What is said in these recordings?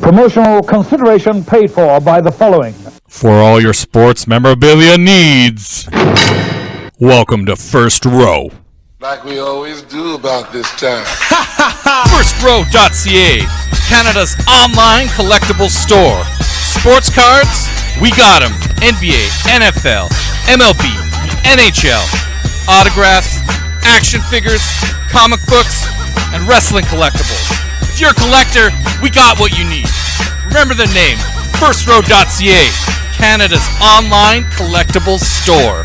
Promotional consideration paid for by the following. For all your sports memorabilia needs, welcome to First Row. Like we always do about this time. FirstRow.ca, Canada's online collectible store. Sports cards, we got them. NBA, NFL, MLB, NHL. Autographs, action figures, comic books, and wrestling collectibles. If you're a collector, we got what you need. Remember the name, FirstRow.ca, Canada's online collectibles store.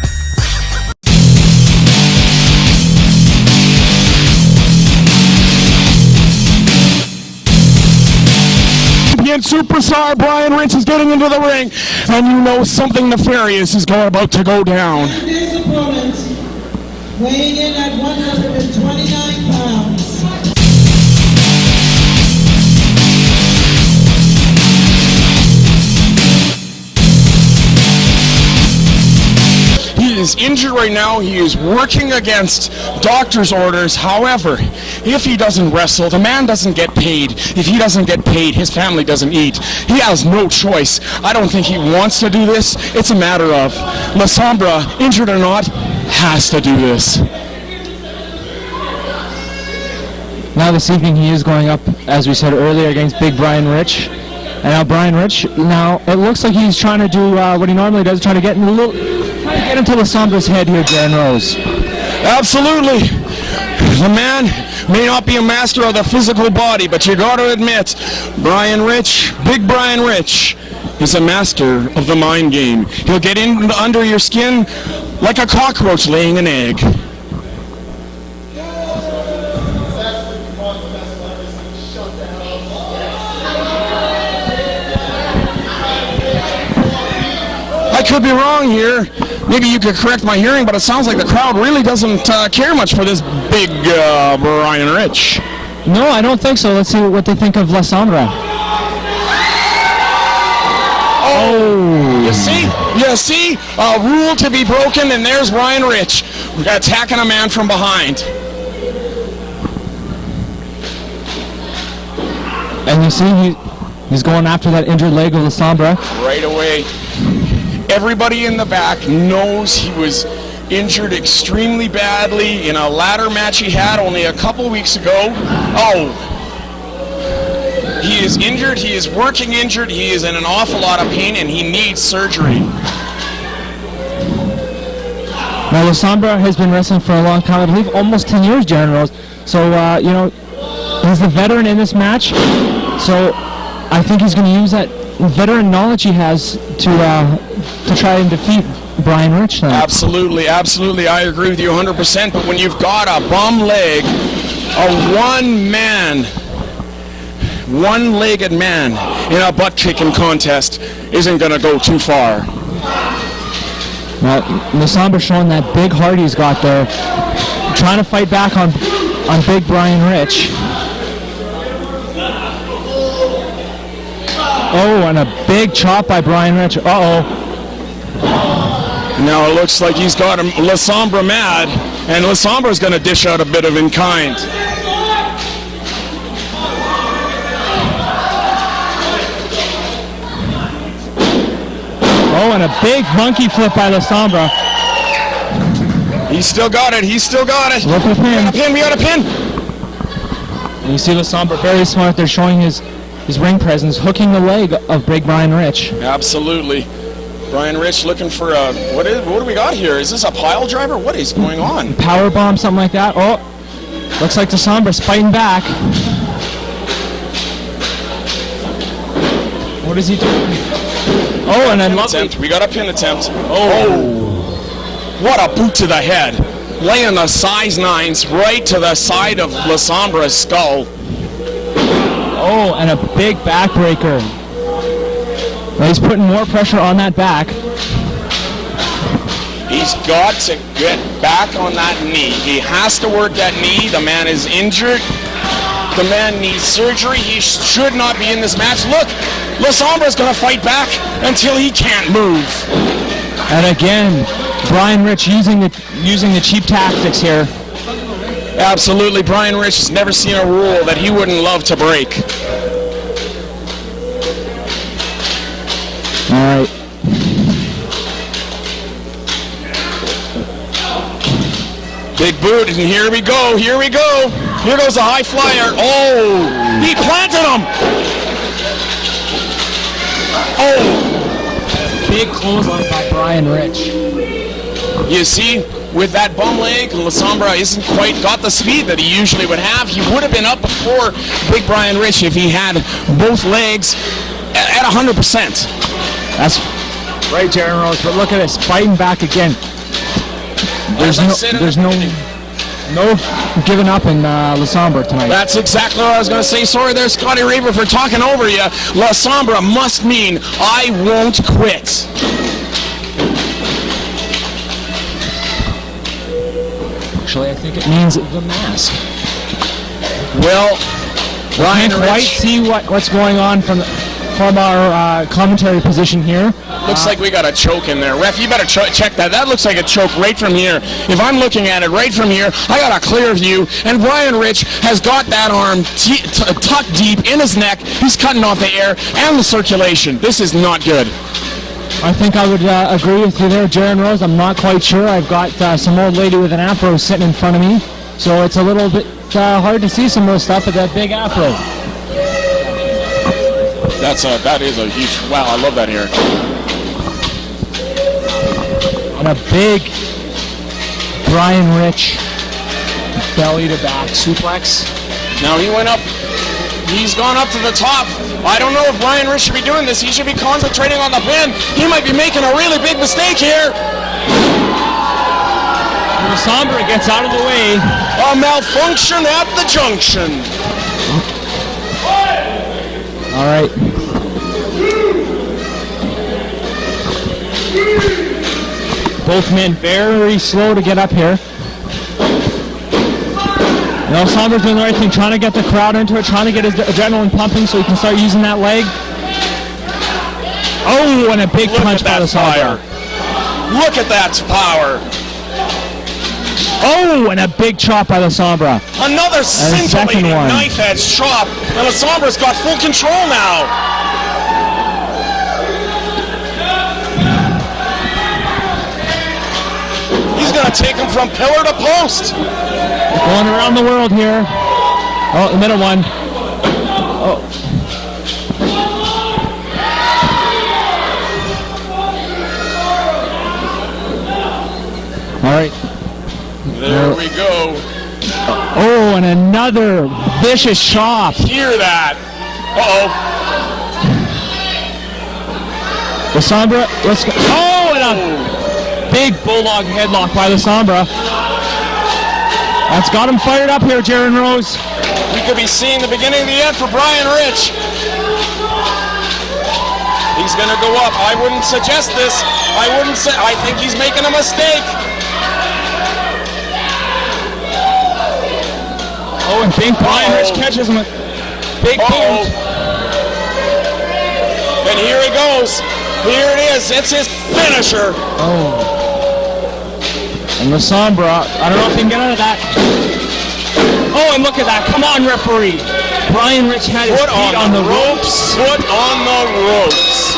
Superstar Brian Rich is getting into the ring, and you know something nefarious is about to go down. Today's opponent, weighing in at 129 pounds. He is injured right now. He is working against doctor's orders. However, if he doesn't wrestle, the man doesn't get paid. If he doesn't get paid, his family doesn't eat. He has no choice. I don't think he wants to do this. It's a matter of La Sombra, injured or not, has to do this. Now this evening he is going up, as we said earlier, against Big Brian Rich. And now Brian Rich, now it looks like he's trying to do what he normally does, trying to get into La Sombra's head here, Darren Rose. Absolutely. The man may not be a master of the physical body, but you got to admit, Brian Rich, Big Brian Rich, is a master of the mind game. He'll get in under your skin like a cockroach laying an egg. I could be wrong here. Maybe you could correct my hearing, but it sounds like the crowd really doesn't care much for this big Brian Rich. No, I don't think so. Let's see what they think of La Sombra. Oh! You see? A rule to be broken, and there's Brian Rich attacking a man from behind. And you see he's going after that injured leg of La Sombra. Right away. Everybody in the back knows he was injured extremely badly in a ladder match he had only a couple weeks ago. Oh, he is injured, he is working injured, he is in an awful lot of pain, and he needs surgery. Now La Sombra has been wrestling for a long time, I believe almost 10 years, Darren Rose. So, he's the veteran in this match, so I think he's going to use that veteran knowledge he has to try and defeat Brian Rich tonight. Absolutely, I agree with you 100%, but when you've got a bum leg, a one-legged man in a butt-kicking contest isn't going to go too far. Now, La Sombra showing that big heart he's got there, trying to fight back on Big Brian Rich. Oh, and a big chop by Brian Rich. Uh-oh. Now it looks like he's got La Sombra mad, and La Sombra's going to dish out a bit of in kind. Oh, and a big monkey flip by La Sombra. He's still got it. Look at him. We got a pin. And you see La Sombra very smart. They're showing his ring presence, hooking the leg of Big Brian Rich. Absolutely. Brian Rich looking for a, what do we got here? Is this a pile driver? What is going on? Power bomb, something like that. Oh, looks like La Sombra's fighting back. What is he doing? Oh, and then we got a pin attempt. Oh, what a boot to the head. Laying the size 9s right to the side of La Sombra's skull. Oh, and a big backbreaker. Well, he's putting more pressure on that back. He's got to get back on that knee. He has to work that knee. The man is injured. The man needs surgery. He should not be in this match. Look, La Sombra's going to fight back until he can't move. And again, Brian Rich using the cheap tactics here. Absolutely, Brian Rich has never seen a rule that he wouldn't love to break. All right. Big boot, and here we go, here we go. Here goes a high flyer. Oh, he planted him. Oh. Big clothesline by Brian Rich. You see, with that bum leg, Lasombra isn't quite got the speed that he usually would have. He would have been up before Big Brian Rich if he had both legs at 100%. That's right, Jaron Rose, but look at this, fighting back again. There's no giving up in Lasombra tonight. That's exactly what I was going to say. Sorry there, Scotty Reaver, for talking over you. Lasombra must mean I won't quit. Actually, I think it means the mask. Well, Brian White, see what's going on from our commentary position here. Looks like we got a choke in there. Ref, you better check that. That looks like a choke right from here. If I'm looking at it right from here, I got a clear view, and Brian Rich has got that arm tucked deep in his neck. He's cutting off the air and the circulation. This is not good. I think I would agree with you there, Jaron Rose. I'm not quite sure. I've got some old lady with an afro sitting in front of me, so it's a little bit hard to see some of the stuff with that big afro. That is a huge, wow, I love that hair. And a big Brian Rich belly to back suplex. Now he went up, he's gone up to the top. I don't know if Brian Rich should be doing this. He should be concentrating on the pin. He might be making a really big mistake here. Lasombra gets out of the way. A malfunction at the junction. All right. Both men very slow to get up here. Now Sombra's doing the right thing, trying to get the crowd into it, trying to get his adrenaline pumping so he can start using that leg. Oh, and a big punch by the Sombra. Look at that power. Oh, and a big chop by the Sombra. Another scintillating knife-edge chop, and the Sombra's got full control now. He's going to take him from pillar to post. Going around the world here. Oh, the middle one. Oh. All right. There we go. Oh, and another vicious chop. Hear that. Uh-oh. The Sombra, let's go. Oh, and a big bulldog headlock by the Sombra. That's got him fired up here, Jaron Rose. We could be seeing the beginning of the end for Brian Rich. He's going to go up. I wouldn't suggest this. I think he's making a mistake. Oh, and big Brian Rich catches him with big boom. And here he goes. Here it is. It's his finisher. Oh. And the Sombra, I don't know if he can get out of that. Oh, and look at that. Come on, referee. Brian Rich had his feet on the ropes. Foot on the ropes.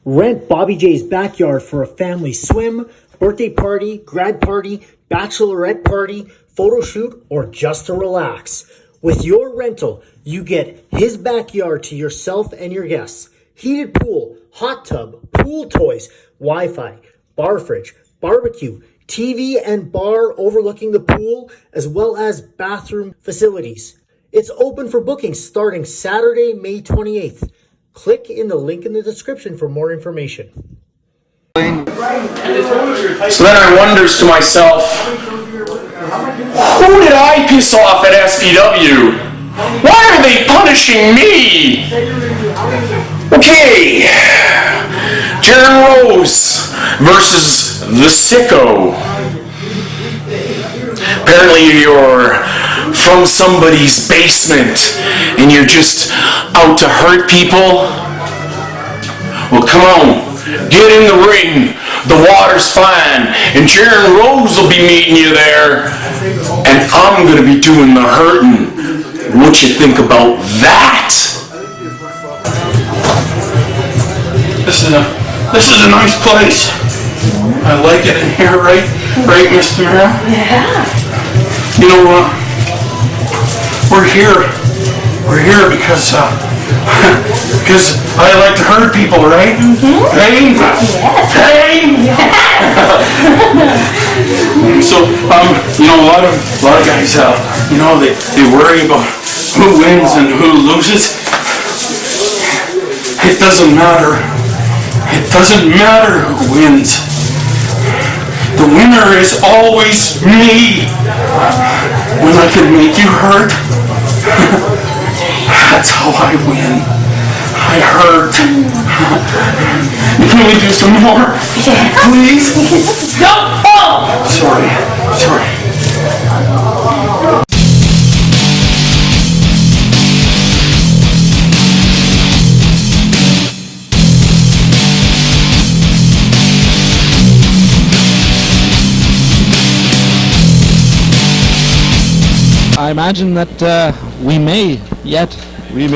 Rent Bobby J's backyard for a family swim, birthday party, grad party, bachelorette party, photo shoot, or just to relax. With your rental, you get his backyard to yourself and your guests. Heated pool, hot tub, pool toys, Wi-Fi, bar fridge, barbecue, TV and bar overlooking the pool, as well as bathroom facilities. It's open for bookings starting Saturday, May 28th. Click in the link in the description for more information. So then I wonders to myself, who did I piss off at SPW? Why are they punishing me? Okay, Jaron Rose versus the Sicko. Apparently you're from somebody's basement and you're just out to hurt people. Well, come on. Get in the ring, the water's fine, and Jaron Rose will be meeting you there, and I'm going to be doing the hurting. What you think about that? this is a nice place. I like it in here, right, Mr. Mayor? Yeah. You know, we're here because I like to hurt people, right? Mm-hmm. Pain? Yes. Pain? Yes. So, you know, a lot of guys, you know, they worry about who wins and who loses. It doesn't matter. It doesn't matter who wins. The winner is always me. When I can make you hurt, that's how I win. I hurt. Can we do some more? Yeah. Please? Don't fall! Sorry. I imagine that we may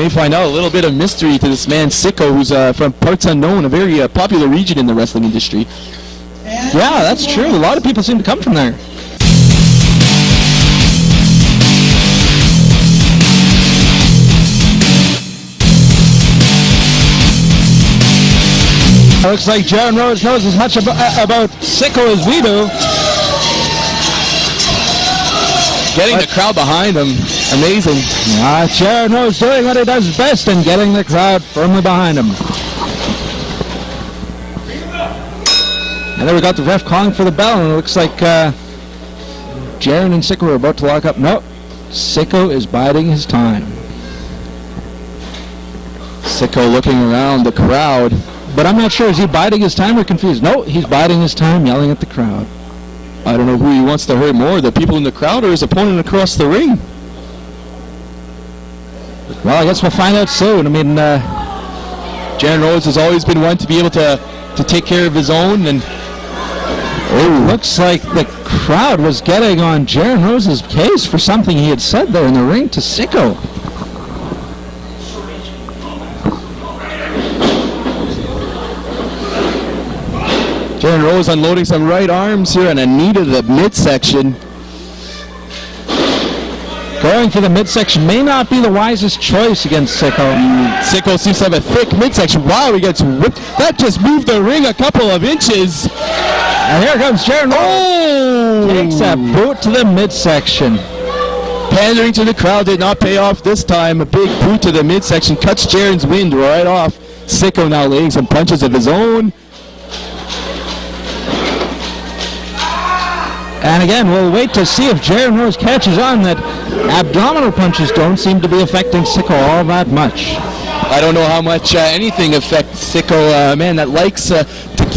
find out a little bit of mystery to this man Sicko, who's from parts unknown, a very popular region in the wrestling industry. Yeah, that's true. A lot of people seem to come from there. Looks like Jaron Rose knows as much about Sicko as we do. Getting the crowd behind him, amazing. Jaron Rose doing what he does best and getting the crowd firmly behind him. And then we got the ref calling for the bell, and it looks like Jaron and Sicko are about to lock up. No, Sicko is biding his time. Sicko looking around the crowd, but I'm not sure, is he biding his time or confused? No, he's biding his time, yelling at the crowd. I don't know who he wants to hurt more, the people in the crowd or his opponent across the ring. Well, I guess we'll find out soon. I mean, Jaron Rose has always been one to be able to take care of his own, and it looks like the crowd was getting on Jaron Rose's case for something he had said there in the ring to Sicko. Jaron Rose unloading some right arms here and a knee to the midsection. Going for the midsection may not be the wisest choice against Sicko. Sicko seems to have a thick midsection. Wow, he gets whipped. That just moved the ring a couple of inches. And here comes Jaron Rose. Oh! Takes a boot to the midsection. Pandering to the crowd did not pay off this time. A big boot to the midsection cuts Jaron's wind right off. Sicko now laying some punches of his own. And again, we'll wait to see if Jaron Rose catches on that abdominal punches don't seem to be affecting Sicko all that much. I don't know how much anything affects Sicko. A man that likes to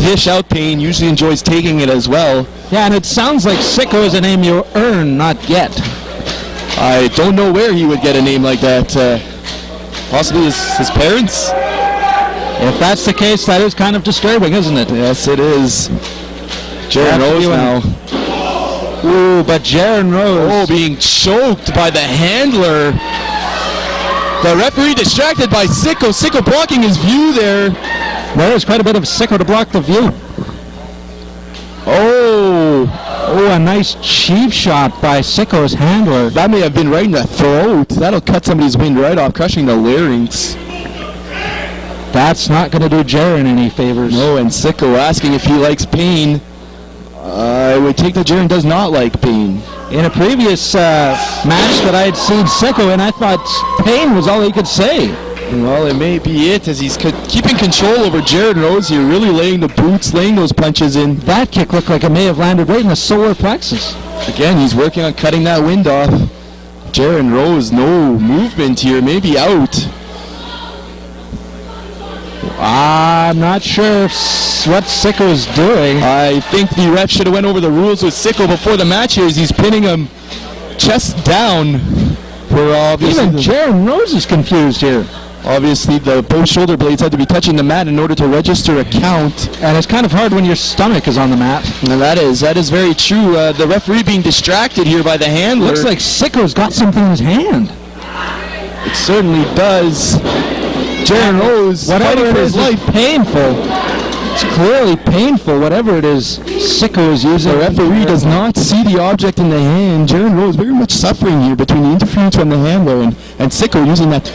dish out pain usually enjoys taking it as well. Yeah, and it sounds like Sicko is a name you earn, not get. I don't know where he would get a name like that. Possibly his parents? If that's the case, that is kind of disturbing, isn't it? Yes, it is. Jaron Rose now. Ooh, but Jaron Rose being choked by the handler. The referee distracted by Sicko. Sicko blocking his view there. There's quite a bit of Sicko to block the view. Oh, a nice cheap shot by Sicko's handler. That may have been right in the throat. That'll cut somebody's wind right off, crushing the larynx. That's not going to do Jaron any favors. No, and Sicko asking if he likes pain. I would take that Jaron does not like pain. In a previous match that I had seen Sicko in, I thought pain was all he could say. Well, it may be it, as he's keeping control over Jaron Rose here, really laying the boots, laying those punches in. That kick looked like it may have landed right in the solar plexus. Again, he's working on cutting that wind off. Jaron Rose, no movement here, maybe out. I'm not sure what Sicko's doing. I think the ref should have went over the rules with Sicko before the match here, as he's pinning him chest down. Even Jaron Rose is confused here. Obviously, both shoulder blades had to be touching the mat in order to register a count. And it's kind of hard when your stomach is on the mat. And that is very true. The referee being distracted here by the handler. Looks like Sicko's got something in his hand. It certainly does. Jaren Rose Whatever fighting it for is, his life. it's painful. It's clearly painful, whatever it is Sicko is using. The referee does not see the object in the hand. Jaren Rose very much suffering here between the interference from the handler and Sicko using that.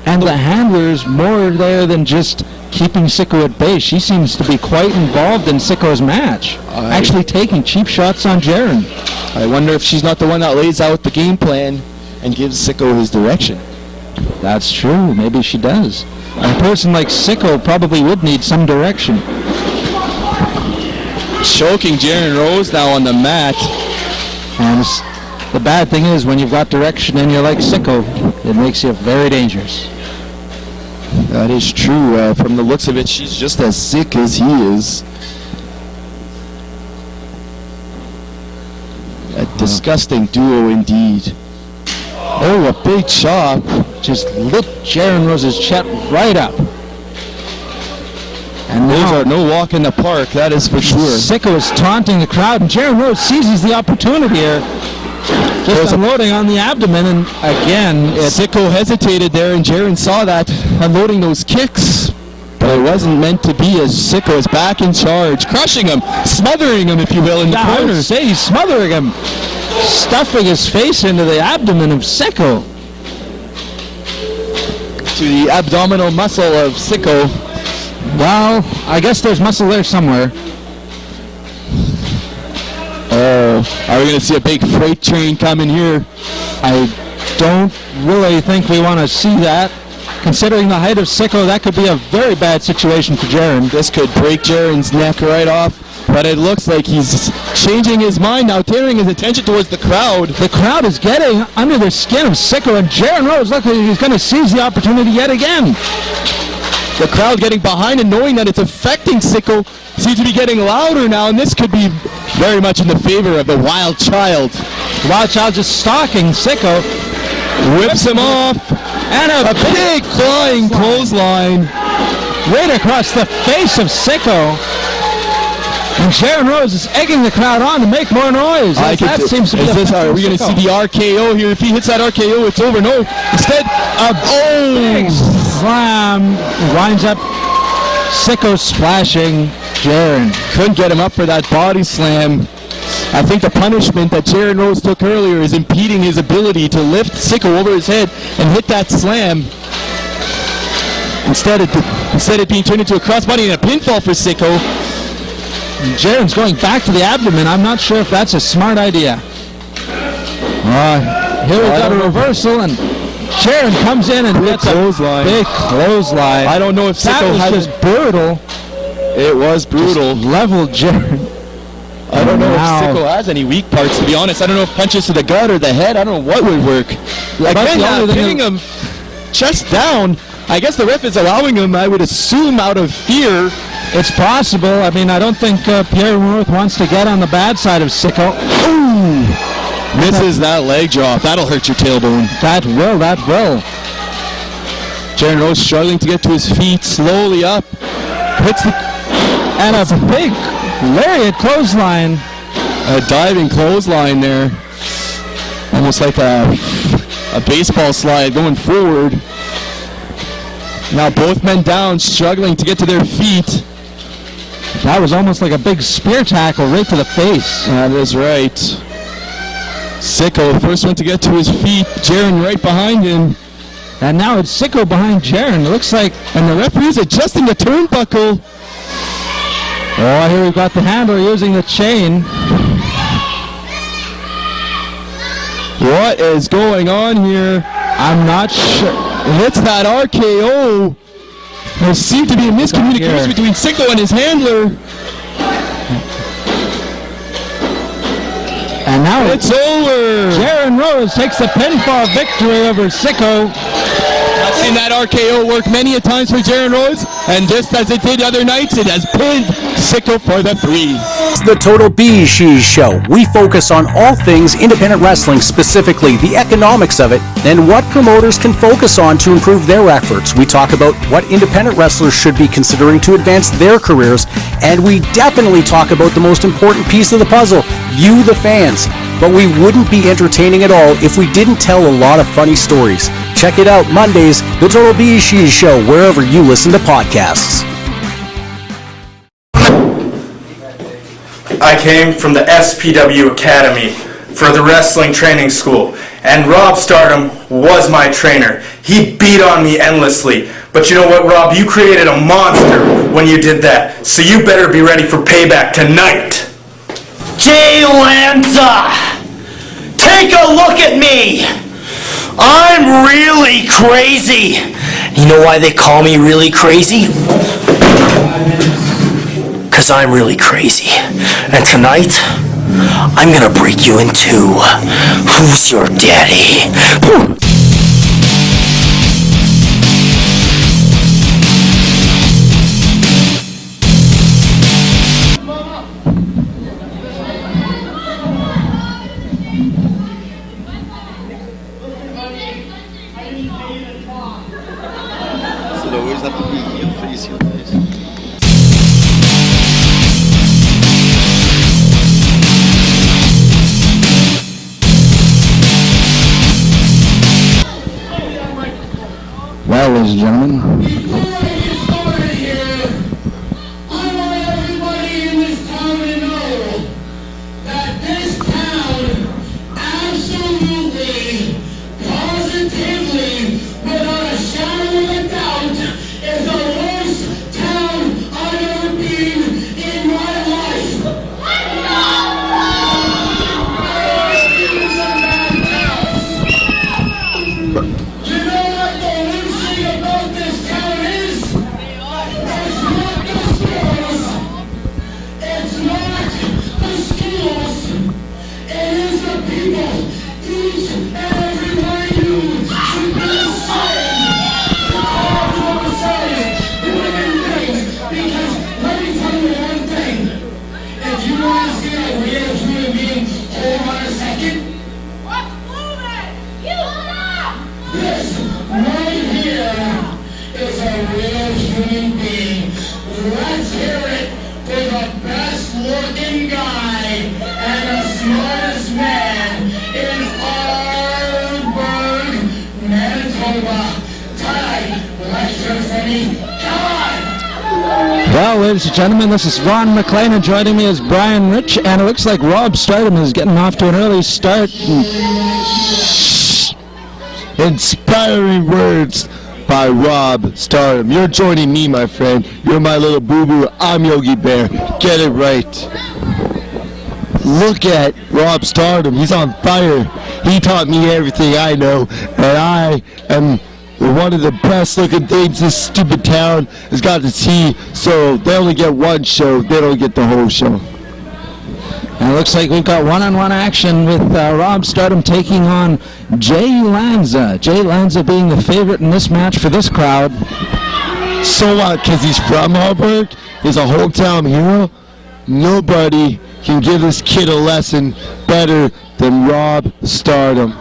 And the handler's more there than just keeping Sicko at bay. She seems to be quite involved in Sicko's match. Actually taking cheap shots on Jaren. I wonder if she's not the one that lays out the game plan and gives Sicko his direction. That's true. Maybe she does. A person like Sicko probably would need some direction. Choking Jaren Rose now on the mat. And the bad thing is, when you've got direction and you're like Sicko, it makes you very dangerous. That is true. From the looks of it, she's just as sick as he is. A disgusting duo indeed. Oh, a big chop. Just lit Jaren Rose's chest right up. And Those now are no walk in the park, that is for sure. Sicko is taunting the crowd, and Jaren Rose seizes the opportunity here. Just unloading on the abdomen, and again, Sicko hesitated there, and Jaren saw that, unloading those kicks. But it wasn't meant to be, as Sicko is back in charge, crushing him, smothering him, if you will, in the I would corners. say he's smothering him, stuffing his face into the abdomen of Sicko. To the abdominal muscle of Sicko. Well, I guess there's muscle there somewhere. Oh, are we going to see a big freight train coming here? I don't really think we want to see that. Considering the height of Sicko, that could be a very bad situation for Jaren. This could break Jaren's neck right off, but it looks like he's changing his mind now, turning his attention towards the crowd. The crowd is getting under the skin of Sicko, and Jaren Rose looks like he's going to seize the opportunity yet again. The crowd getting behind and knowing that it's affecting Sicko seems to be getting louder now, and this could be very much in the favor of the Wild Child. The Wild Child just stalking Sicko. Whips him off, and a big flying clothesline right across the face of Sicko. And Jaren Rose is egging the crowd on to make more noise. That seems to be are we going to see the RKO here? If he hits that RKO, it's over. No, instead, big slam winds up Sicko splashing Jaren. Couldn't get him up for that body slam. I think the punishment that Jaren Rose took earlier is impeding his ability to lift Sicko over his head and hit that slam. Instead of being turned into a crossbody and a pinfall for Sicko. Jaren's going back to the abdomen. I'm not sure if that's a smart idea. Here we got a reversal, and Jaren comes in and gets a big clothesline. I don't know if Sicko that was just brutal. It was brutal. Just leveled Jaren. I don't know if Sicko has any weak parts, to be honest. I don't know if punches to the gut or the head, I don't know what would work. Again, pinning him chest down. I guess the ref is allowing him, I would assume, out of fear. It's possible. I mean, I don't think Pierre Ruth wants to get on the bad side of Sicko. Ooh! Misses that leg drop. That'll hurt your tailbone. That will. Jaren Rose struggling to get to his feet, slowly up. Hits the... And a big lariat clothesline. A diving clothesline there. Almost like a baseball slide going forward. Now both men down, struggling to get to their feet. That was almost like a big spear tackle right to the face. That is right. Sicko, first one to get to his feet. Jaren right behind him. And now it's Sicko behind Jaren. It looks like... And the referee's adjusting the turnbuckle. Oh, here we've got the handler using the chain. What is going on here? I'm not sure. Hits that RKO. There seemed to be a miscommunication between Sicko and his handler. And now it's over. Jaren Rose takes the pinfall victory over Sicko. I've seen that RKO work many a times for Jaren Rose, and just as it did other nights, it has pinned Sicko for the 3. It's the Total B She's Show. We focus on all things independent wrestling, specifically the economics of it, and what promoters can focus on to improve their efforts. We talk about what independent wrestlers should be considering to advance their careers, and we definitely talk about the most important piece of the puzzle, you the fans. But we wouldn't be entertaining at all if we didn't tell a lot of funny stories. Check it out Mondays, The Total BC Show, wherever you listen to podcasts. I came from the SPW Academy for the wrestling training school, and Rob Stardom was my trainer. He beat on me endlessly. But you know what, Rob? You created a monster when you did that, so you better be ready for payback tonight. Jay Lanza, take a look at me. I'm really crazy. You know why they call me really crazy? Because I'm really crazy. And tonight, I'm gonna break you in two. Who's your daddy? Well, ladies and gentlemen, ladies and gentlemen, this is Ron McLean, and joining me is Brian Rich, and it looks like Rob Stardom is getting off to an early start. Inspiring words by Rob Stardom. You're joining me, my friend. You're my little boo-boo. I'm Yogi Bear. Get it right. Look at Rob Stardom. He's on fire. He taught me everything I know, and I am one of the best looking things this stupid town has got to see, so they only get one show, they don't get the whole show. And it looks like we've got one-on-one action with Rob Stardom taking on Jay Lanza. Jay Lanza being the favorite in this match for this crowd. So what, because he's from Hamburg, he's a hometown hero? Nobody can give this kid a lesson better than Rob Stardom.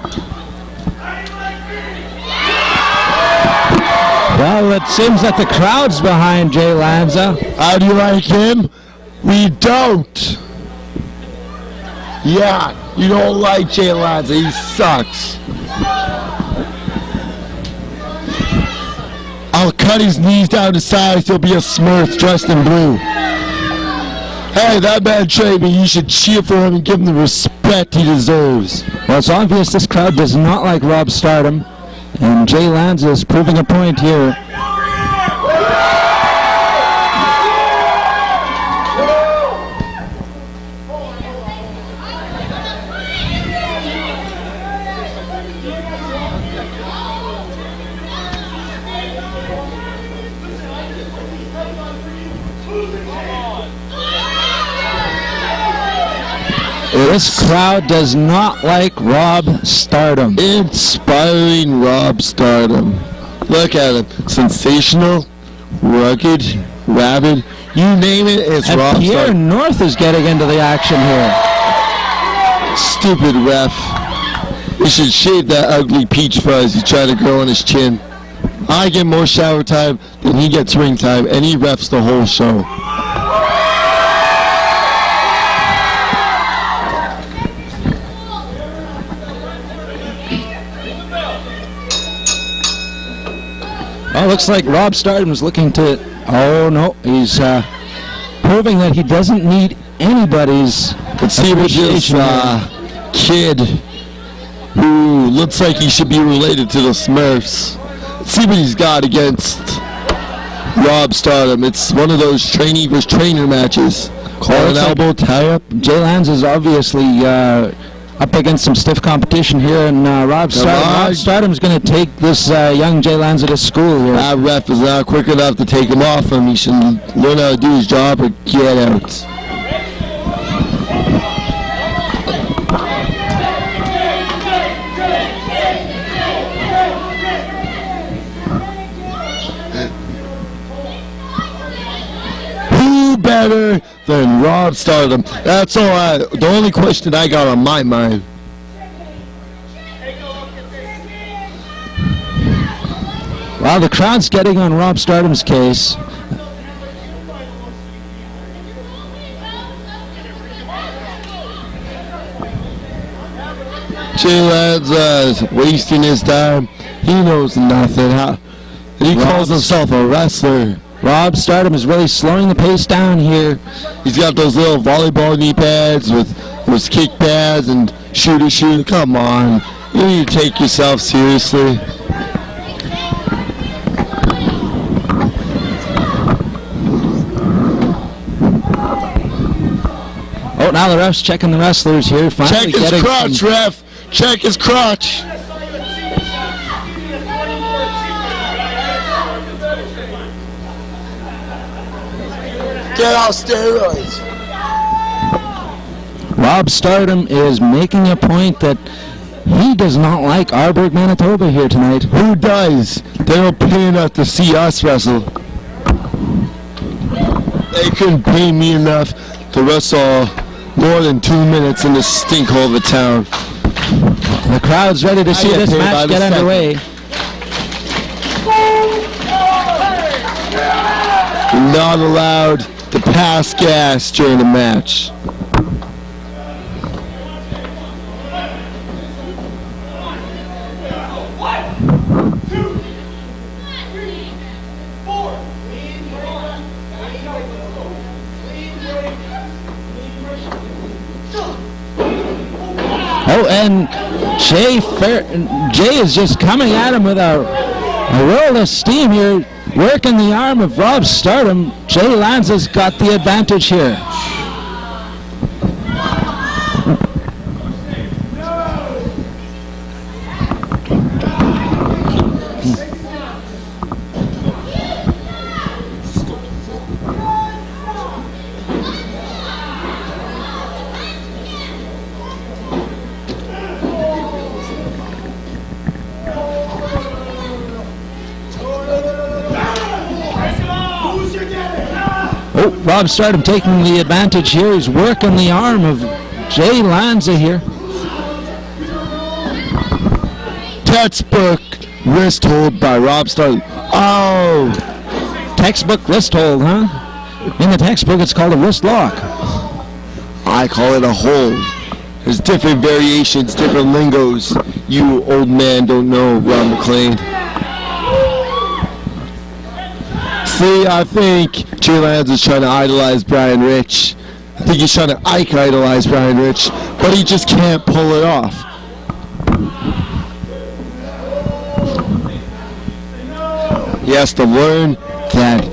Well, it seems that the crowd's behind Jay Lanza. How do you like him? We don't. Yeah, you don't like Jay Lanza. He sucks. I'll cut his knees down to size. He'll be a Smurf dressed in blue. Hey, that man trained me. You should cheer for him and give him the respect he deserves. Well, it's obvious this crowd does not like Rob Stardom. And Jay Lanza is proving a point here. This crowd does not like Rob Stardom. Inspiring Rob Stardom. Look at him. Sensational, rugged, rabid, you name it, it's and Rob Pierre Stardom. North is getting into the action here. Stupid ref. He should shave that ugly peach fuzz he's trying to grow on his chin. I get more shower time than he gets ring time, and he refs the whole show. Oh, looks like Rob Stardom's looking to... Oh, no. He's proving that he doesn't need anybody's Let's see what this kid who looks like he should be related to the Smurfs. Let's see what he's got against Rob Stardom. It's one of those trainee versus trainer matches. Call an elbow tie-up. Jay Lanza is obviously up against some stiff competition here, and Rob Stardom's going to take this young Jay Lanza to school here. That ref is not quick enough to take him off him. He should learn how to do his job or get out. Who better than Rob Stardom? That's all. The only question I got on my mind. Well, the crowd's getting on Rob Stardom's case. Jay Lanza's wasting his time. He knows nothing. He calls himself a wrestler. Rob Stardom is really slowing the pace down here. He's got those little volleyball knee pads with kick pads and shooter. Come on. You need to take yourself seriously. Oh, now the ref's checking the wrestlers here. Finally check his crotch, ref. Check his crotch. Get off steroids. Rob Stardom is making a point that he does not like Arborg, Manitoba here tonight. Who does? They don't pay enough to see us wrestle. They couldn't pay me enough to wrestle more than 2 minutes in this stinkhole of a town. The crowd's ready to see this match get underway. You're not allowed to pass gas during the match. Oh, and Jay is just coming at him with a world of steam here, working the arm of Rob Stardom. Jay Lanza's got the advantage here. Oh, Rob Stardom taking the advantage here. He's working the arm of Jay Lanza here. Textbook wrist hold by Rob Stardom. Oh! Textbook wrist hold, huh? In the textbook, it's called a wrist lock. I call it a hold. There's different variations, different lingos. You old man don't know, Rob McLean. See, I think Jay Lanza's trying to idolize Brian Rich. I think he's trying to idolize Brian Rich, but he just can't pull it off. He has to learn that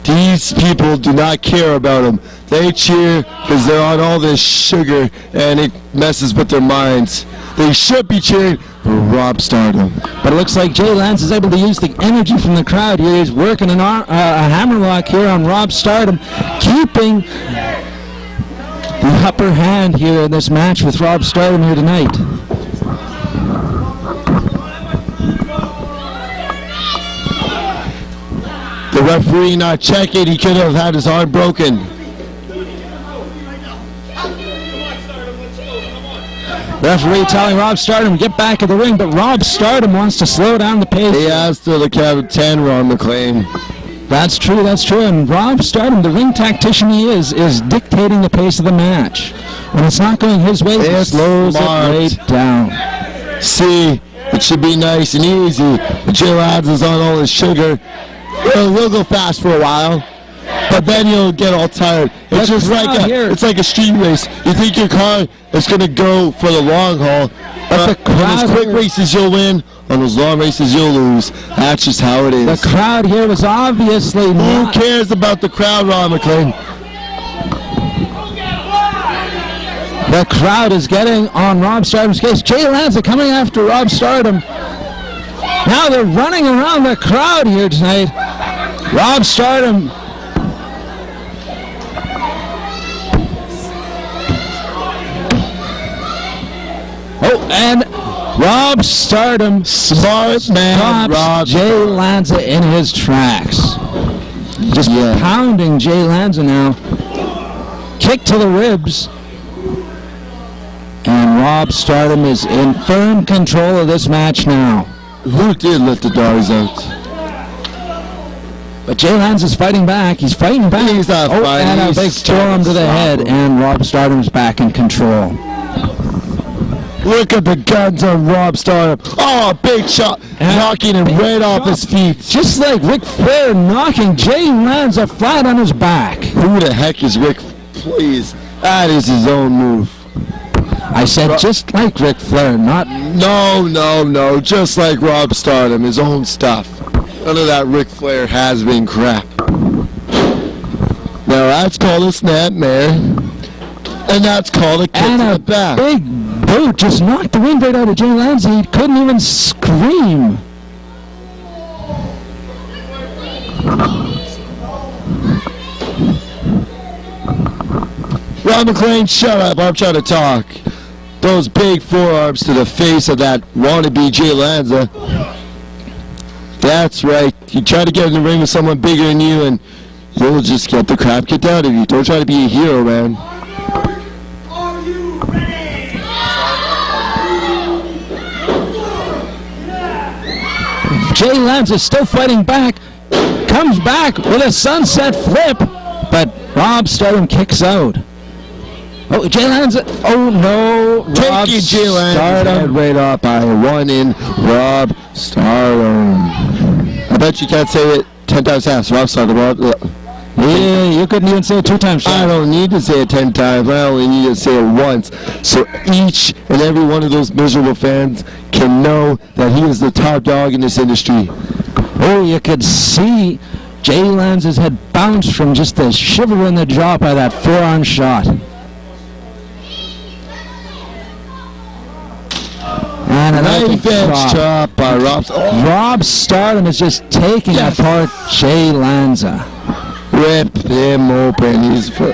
these people do not care about him. They cheer because they're on all this sugar and it messes with their minds. They should be cheering for Rob Stardom. But it looks like Jay Lanza is able to use the energy from the crowd here. He's working a hammerlock here on Rob Stardom, keeping the upper hand here in this match with Rob Stardom here tonight. The referee not checking. He could have had his arm broken. Referee telling Rob Stardom to get back in the ring, but Rob Stardom wants to slow down the pace. He has to the count of 10, Ron McLean. That's true. And Rob Stardom, the ring tactician he is dictating the pace of the match. When it's not going his way, he slows it right down. See, the It should be nice and easy. But Jay Lanza's on all his sugar. He'll go fast for a while, but then you'll get all tired. It's just like a street race. You think your car is going to go for the long haul, but on those quick races you'll win, on those long races you'll lose. That's just how it is. The crowd here was obviously Who cares about the crowd, Ron McLean? The crowd is getting on Rob Stardom's case. Jay Lanza coming after Rob Stardom. Now they're running around the crowd here tonight. Rob Stardom. Oh, and Rob Stardom, smart man, Rob Jay Lanza in his tracks. Just pounding Jay Lanza now. Kick to the ribs. And Rob Stardom is in firm control of this match now. Who did let the dogs out? But Jay Lanza's fighting back. He's fighting back. He's not fighting. And a big forearm to the head. And Rob Stardom's back in control. Look at the guns on Rob Stardom. Oh, a big shot. Knocking him right off his feet. Just like Ric Flair knocking Jay Lanza flat on his back. Who the heck is Rick? Please. That is his own move. I said just like Ric Flair, not... No. Just like Rob Stardom, his own stuff. None of that Ric Flair has-been crap. Now that's called a snapmare. And that's called a kick to the back. Big boot just knocked the wind right out of Jay Lanza. He couldn't even scream. Ron McLean, shut up. I'm trying to talk. Those big forearms to the face of that wannabe Jay Lanza. That's right. You try to get in the ring with someone bigger than you and you'll just get the crap kicked out of you. Don't try to be a hero, man. Are you ready? Jay Lanza is still fighting back. Comes back with a sunset flip. But Rob Stardom kicks out. Oh, Jay Lanza. Oh, no. Taking Jay Lanza right off by one in Rob Stardom. I bet you can't say it 10 times fast. Rob Stardom. Yeah, you couldn't even say it 2 times fast. I don't need to say it 10 times. I only need to say it once. So each and every one of those miserable fans can know that he is the top dog in this industry. Oh, you could see Jay Lanza's head bounce from just the shiver in the jaw by that forearm shot. And a knife edge chop by Rob. Oh. Rob Stardom is just taking apart Jay Lanza. Rip him open. He's for.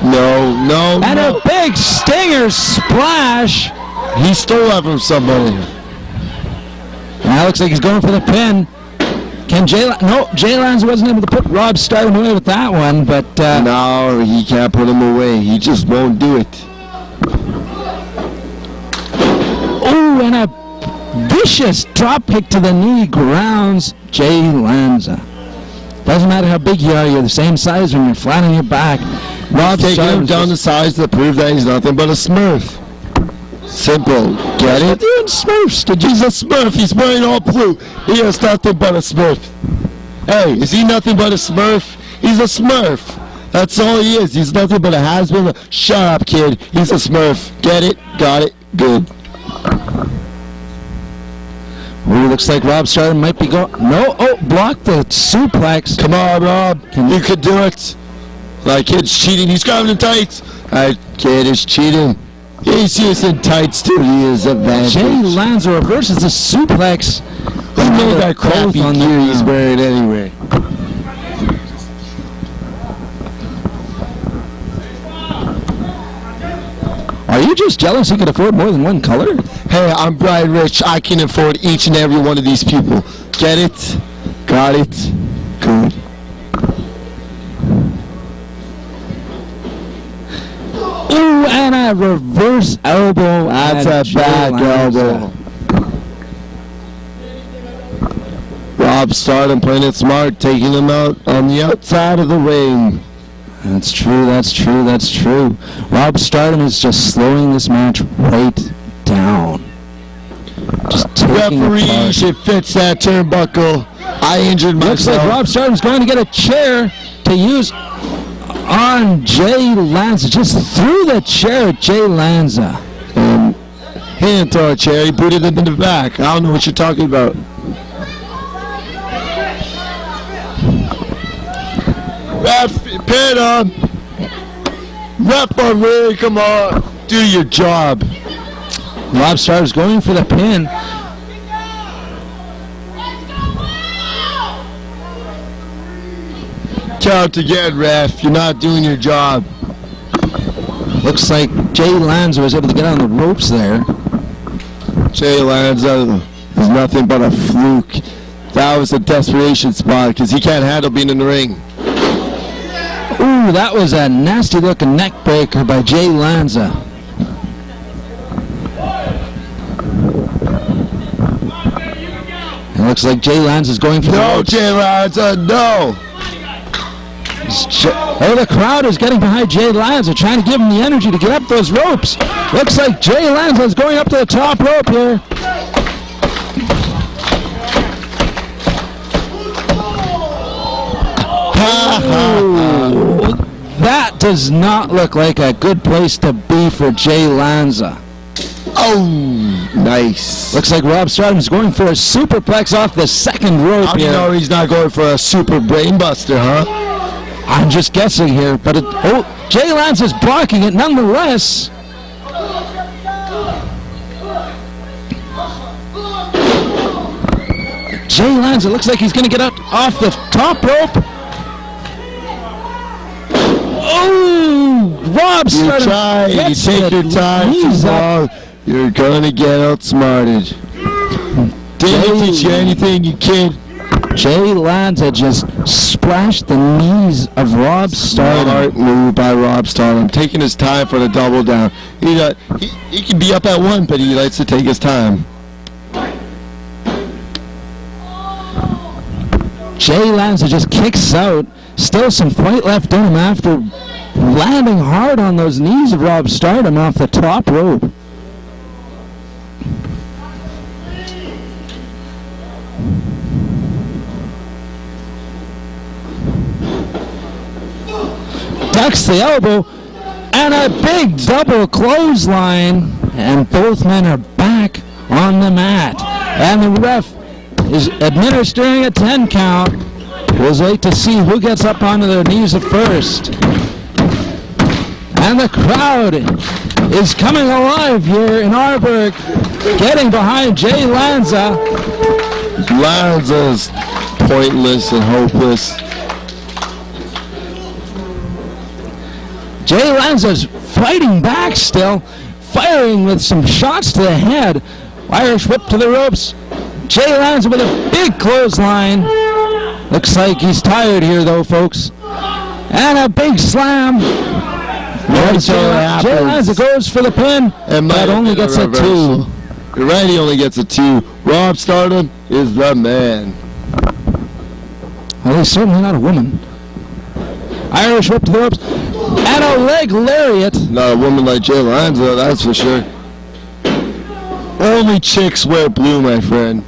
No. And a big stinger splash. He stole that from somebody. Now looks like he's going for the pin. Can Jay Lanza wasn't able to put Rob Stardom away with that one, but... no, he can't put him away. He just won't do it. Oh, and a vicious drop kick to the knee grounds Jay Lanza. Doesn't matter how big you are, you're the same size when you're flat on your back. Rob taking him down to size to prove that he's nothing but a Smurf. Simple. Get it? Doing Smurfs. He's a Smurf. He's wearing all blue. He is nothing but a Smurf. Hey, is he nothing but a Smurf? He's a Smurf. That's all he is. He's nothing but a has-been. Shut up, kid. He's a Smurf. Get it? Got it? Good. Ooh, looks like Rob Stardom might be going... No, block the suplex. Come on, Rob. You could do it. That kid's cheating. He's grabbing in tights. That kid is cheating. He's in tights too. He is advantage. Jay Lanza reverses the suplex. Who made that crappy gear he's wearing anyway? Are you just jealous he could afford more than one color? Hey, I'm Brian Rich. I can afford each and every one of these people. Get it? Got it? Good. Ooh, and a reverse elbow. That's a back elbow. Rob Stardom playing it smart, taking him out on the outside of the ring. That's true. Rob Stardom is just slowing this match right down. Just taking Referee should fix that turnbuckle. I injured myself. Looks like Rob Stardom's going to get a chair to use on Jay Lanza. Just threw the chair at Jay Lanza. He didn't throw a chair. He booted it in the back. I don't know what you're talking about. Ref, pin him. Referee, come on. Do your job. Rob Stardom's going for the pin. Count again, ref. You're not doing your job. Looks like Jay Lanza was able to get on the ropes there. Jay Lanza is nothing but a fluke. That was a desperation spot because he can't handle being in the ring. Ooh, that was a nasty looking neck breaker by Jay Lanza. It looks like Jay Lanza's going for the ropes. No, Jay Lanza, no. Oh, the crowd is getting behind Jay Lanza, trying to give him the energy to get up those ropes. Looks like Jay Lanza is going up to the top rope here. Oh, that does not look like a good place to be for Jay Lanza. Oh, nice. Looks like Rob Stardom's going for a superplex off the second rope How do you know he's not going for a super brainbuster, huh? I'm just guessing here, but Jay Lanza's blocking it nonetheless. Jay Lanza looks like he's going to get out off the top rope. Oh, Rob Stardom. You take your time too long. You're going to get outsmarted. Didn't teach you anything, you kid. Jay Lanza just splashed the knees of Rob Stardom. Smart move by Rob Stardom, taking his time for the double down. He can be up at one, but he likes to take his time. Jay Lanza just kicks out. Still some fight left in him after landing hard on those knees of Rob Stardom off the top rope. Ducks the elbow, and a big double clothesline, and both men are back on the mat. And the ref is administering a 10 count. We'll wait to see who gets up onto their knees at first. And the crowd is coming alive here in Arborg, getting behind Jay Lanza. Lanza's pointless and hopeless. Jay Lanza's fighting back still, firing with some shots to the head. Irish whip to the ropes. Jay Lanza with a big clothesline. Looks like he's tired here though, folks. And a big slam. Jay Lanza goes for the pin, but only gets a 2. You're right, he only gets a 2. Rob Stardom is the man. Well, he's certainly not a woman. Irish whip to the ropes. And a leg lariat. Not a woman like Jay Lanza, that's for sure. Only chicks wear blue, my friend.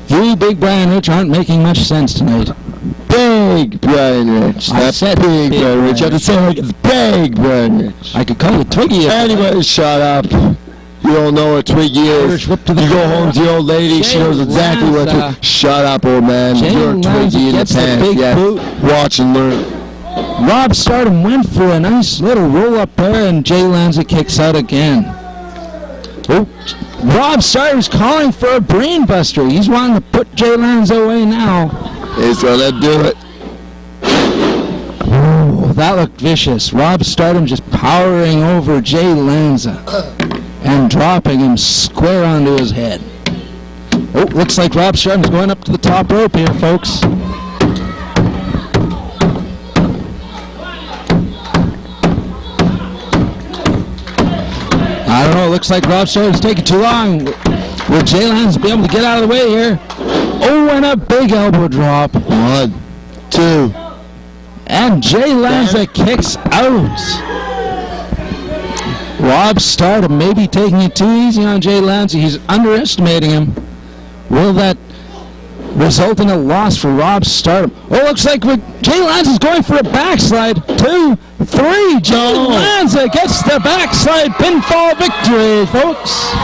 You, Big Brian Rich, aren't making much sense tonight. Big Brian Rich. That's big Brian Rich. You have to say like it's big Brian Rich. I could call you Twiggy. Anyway, shut up. You don't know what Twiggy is. You go home to your old lady, she knows exactly what to... Shut up, old man. You're a Twiggy in the pants. Yes. Watch and learn. Rob Stardom went for a nice little roll-up there, and Jay Lanza kicks out again. Oh, Rob Stardom's calling for a brainbuster. He's wanting to put Jay Lanza away now. He's gonna do it. Oh, that looked vicious. Rob Stardom just powering over Jay Lanza and dropping him square onto his head. Oh, looks like Rob Stardom's going up to the top rope here, folks. I don't know, it looks like Rob Stardom's taking too long. Will Jay Lanza be able to get out of the way here? Oh, and a big elbow drop. 1, 2. And Jay Lanza kicks out. Rob Stardom maybe taking it too easy on Jay Lanza. He's underestimating him. Will that result in a loss for Rob Stardom? Oh, looks like Jay Lanza's going for a backslide. 2, 3. Jay Lanza gets the backslide pinfall victory, folks.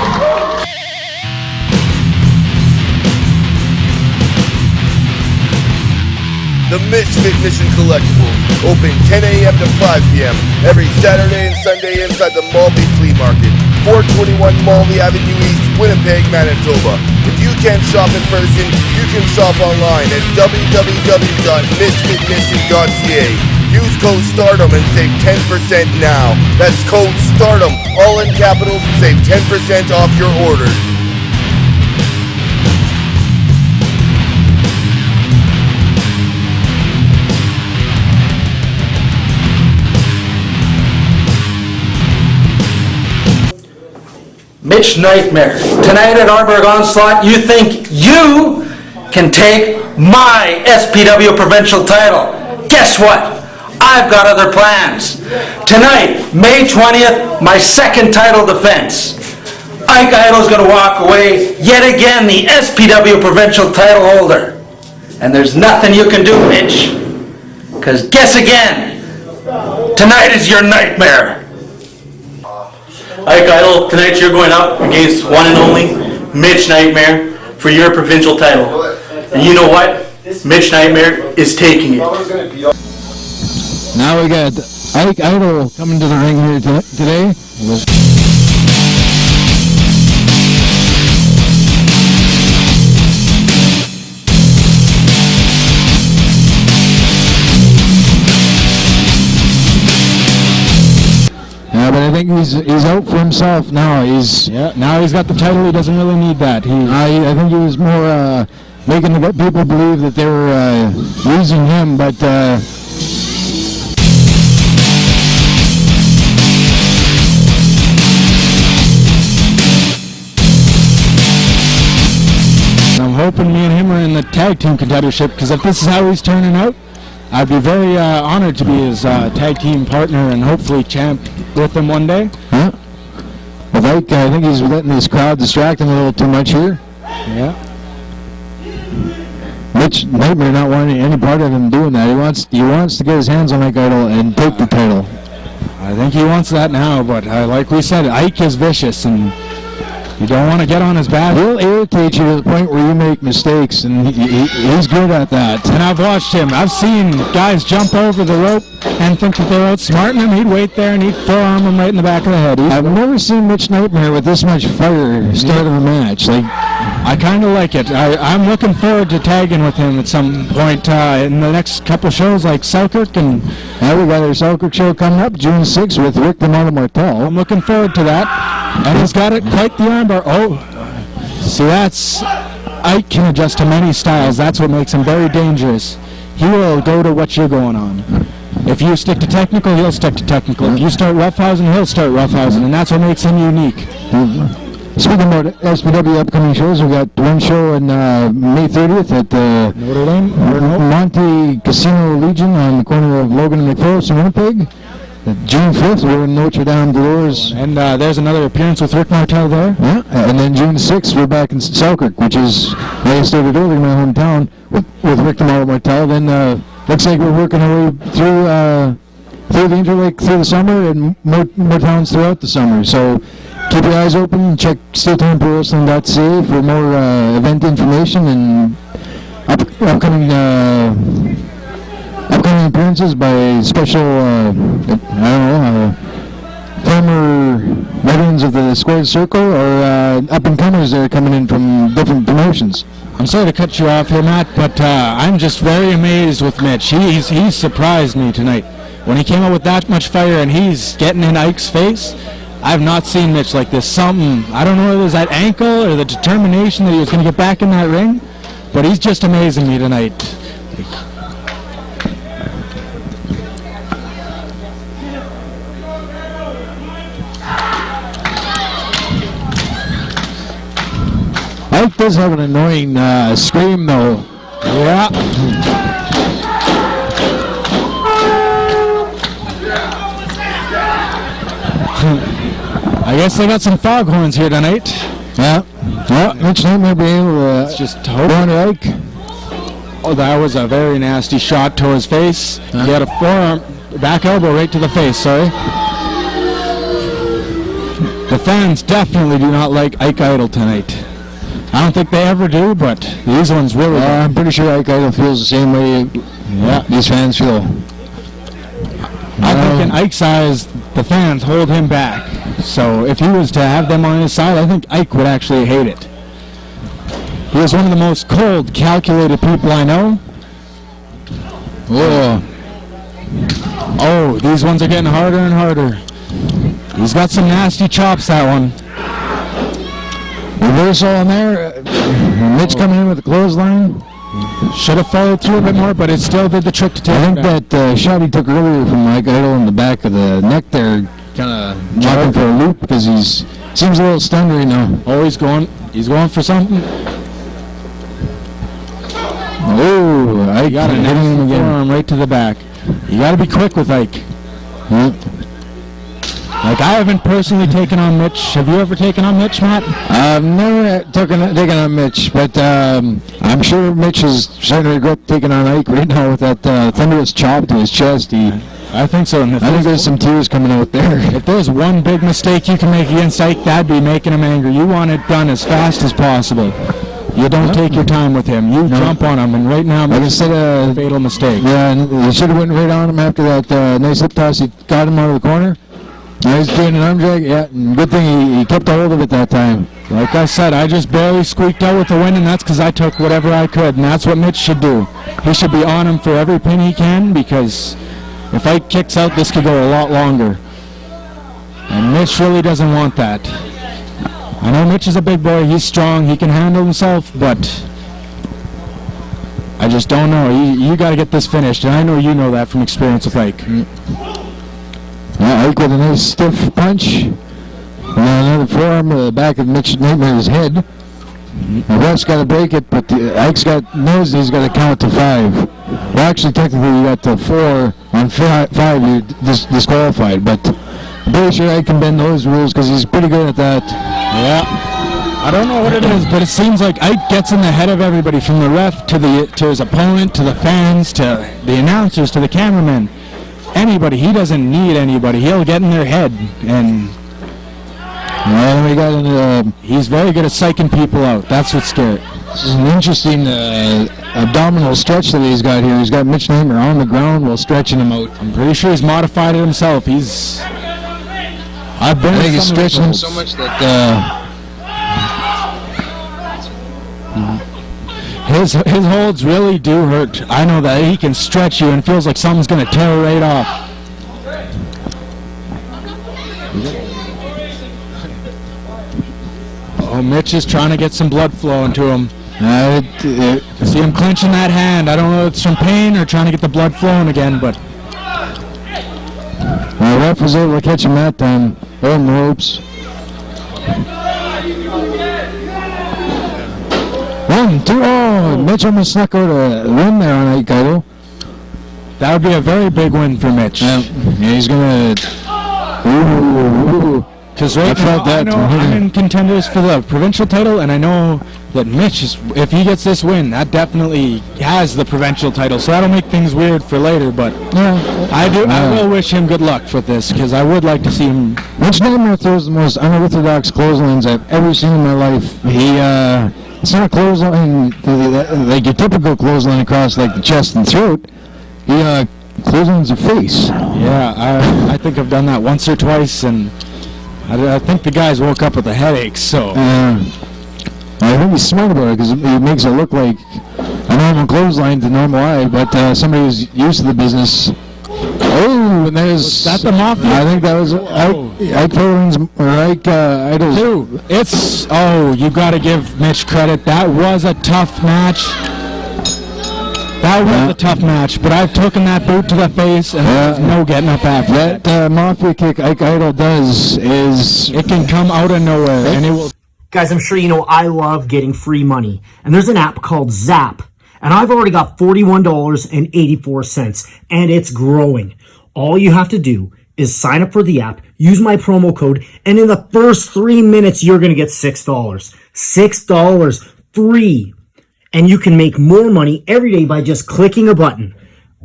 The Misfit Mission Collectibles, open 10 a.m. to 5 p.m. every Saturday and Sunday inside the Malby Flea Market, 421 Malby Avenue East, Winnipeg, Manitoba. If you can't shop in person, you can shop online at www.misfitmission.ca. Use code STARDOM and save 10% now. That's code STARDOM, all in capitals, and save 10% off your order. Mitch Nightmare, tonight at Arborg Onslaught, you think you can take my SPW provincial title. Guess what? I've got other plans. Tonight, May 20th, my second title defense. Ike Idol's going to walk away, yet again, the SPW provincial title holder. And there's nothing you can do, Mitch. Because guess again, tonight is your nightmare. Ike Idol, tonight you're going up against one and only Mitch Nightmare for your provincial title. And you know what? Mitch Nightmare is taking it. Now we got Ike Idol coming to the ring here today. Yeah, but I think he's out for himself now. Now he's got the title. He doesn't really need that. I think he was more making the people believe that they were using him, but. I'm hoping me and him are in the tag team contendership, because if this is how he's turning out, I'd be very honored to be his tag team partner and hopefully champ with him one day. Huh? Well, I think he's letting this crowd distract him a little too much here. Yeah. Mitch Nightmare not wanting any part of him doing that. He wants to get his hands on Ike Idol and take the title. I think he wants that now, but like we said, Ike is vicious, and you don't want to get on his back. He'll irritate you to the point where you make mistakes, and he's good at that. And I've watched him. I've seen guys jump over the rope and think that they're outsmarting him. He'd wait there and he'd forearm him right in the back of the head. I've never seen Mitch Nightmare with this much fire start of a match. I kind of like it. I'm looking forward to tagging with him at some point in the next couple shows, like Selkirk, and we got our Selkirk show coming up June 6th with Rick Martel. I'm looking forward to that. And he's got it quite the armbar. Oh, see, that's Ike can adjust to many styles. That's what makes him very dangerous. He will go to what you're going on. If you stick to technical, he'll stick to technical. If you start roughhousing, he'll start roughhousing, and that's what makes him unique. Speaking about SPW upcoming shows, we got one show on May 30th at the Notre Dame Monte Casino Legion on the corner of Logan and McPhillips in Winnipeg. June 5th, we're in Notre Dame Dolores. And there's another appearance with Rick Martel there. Yeah, and then June 6th, we're back in Selkirk, which is, like I stated earlier, my hometown, with Rick Martel. Then looks like we're working our way through the Interlake through the summer and more towns throughout the summer. So keep your eyes open and check SteelTimeProWrestling.ca for more event information and upcoming appearances by special, former veterans of the Squared Circle or up-and-comers that are coming in from different promotions. I'm sorry to cut you off here, Matt, but I'm just very amazed with Mitch. He's surprised me tonight. When he came out with that much fire and he's getting in Ike's face, I've not seen Mitch like this. Something, I don't know if it was that ankle or the determination that he was going to get back in that ring, but he's just amazing me tonight. does have an annoying scream, though. Yeah. I guess they got some foghorns here tonight. Yeah. Well, Mitch Nightmare be able to just hope. Ike. Oh, that was a very nasty shot to his face. He had a forearm, back elbow right to the face, sorry. The fans definitely do not like Ike Idol tonight. I don't think they ever do, but these ones really do. I'm pretty sure Ike Idol feels the same way these fans feel. I think in Ike's eyes, the fans hold him back. So if he was to have them on his side, I think Ike would actually hate it. He is one of the most cold, calculated people I know. Oh, these ones are getting harder and harder. He's got some nasty chops, that one. Reversal on there. Mitch coming in with the clothesline. Should have followed through a bit more, but it still did the trick to take I think that shot he took earlier from Mike Idol in the back of the neck there kind of knocking for a loop because he's seems a little stunned right now. Oh, he's going for something. Oh, Ike got a hitting him again. Forearm right to the back. You got to be quick with Ike. Like, I haven't personally taken on Mitch. Have you ever taken on Mitch, Matt? I've never taken on Mitch, but I'm sure Mitch is starting to regret taking on Ike right now with that thunderous chop to his chest. I think so. I think there's some tears coming out there. If there's one big mistake you can make against Ike, that'd be making him angry. You want it done as fast as possible. You don't take your time with him. You jump on him, and right now, like instead of fatal mistake. Yeah, and he should have went right on him after that nice hip toss. He got him out of the corner. Now he's doing an arm drag. Yeah, and good thing he kept a hold of it that time. Like I said, I just barely squeaked out with the win, and that's because I took whatever I could, and that's what Mitch should do. He should be on him for every pin he can, because if Ike kicks out, this could go a lot longer. And Mitch really doesn't want that. I know Mitch is a big boy. He's strong. He can handle himself, but I just don't know. You got to get this finished, and I know you know that from experience with Ike. Yeah, Ike with a nice stiff punch. And another forearm to the back of Mitch Nightmare's head. The ref's got to break it, but Ike's knows he's got to count to 5. Well, actually, technically, you got to 4 on 5. You're disqualified, but I'm pretty sure Ike can bend those rules because he's pretty good at that. Yeah. I don't know what it is, but it seems like Ike gets in the head of everybody, from the ref to his opponent, to the fans, to the announcers, to the cameramen. Anybody. He doesn't need anybody. He'll get in their head, and well, we got he's very good at psyching people out. That's what's scary. This is an interesting abdominal stretch that he's got here. He's got Mitch Nightmare on the ground while stretching him out. I'm pretty sure he's modified it himself. I think he's stretching him so much that his holds really do hurt. I know that he can stretch you and feels like something's going to tear right off. Oh, Mitch is trying to get some blood flowing to him. See him clenching that hand. I don't know if it's from pain or trying to get the blood flowing again, but the ref was able to catch him that time. On the ropes. 1, 2, oh, Mitch almost snuck out a win there on Ike Idol. That would be a very big win for Mitch. Yeah, he's going to... Because right now, I know I'm in contenders for the provincial title, and I know that Mitch, if he gets this win, that definitely has the provincial title. So that'll make things weird for later, but I will wish him good luck with this, because I would like to see him. Mitch Nightmare throws the most unorthodox clotheslines I've ever seen in my life. It's not a clothesline like your typical clothesline across like the chest and throat. He clotheslines the face. Yeah, I think I've done that once or twice, and I think the guys woke up with a headache, so. I think he's smart about it because it makes it look like a normal clothesline to normal eye, but somebody who's used to the business. Oh, and there's... Was that the Mafia? I think that was Ike Idol's. You got to give Mitch credit. That was a tough match. That was a tough match, but I've taken that boot to the face, and there's no getting up after that. That Mafia kick Ike Idol does is... It can come out of nowhere, and it will... Guys, I'm sure you know I love getting free money. And there's an app called Zap. And I've already got $41.84. And it's growing. All you have to do is sign up for the app, use my promo code, and in the first 3 minutes, you're going to get $6. $6 free. And you can make more money every day by just clicking a button.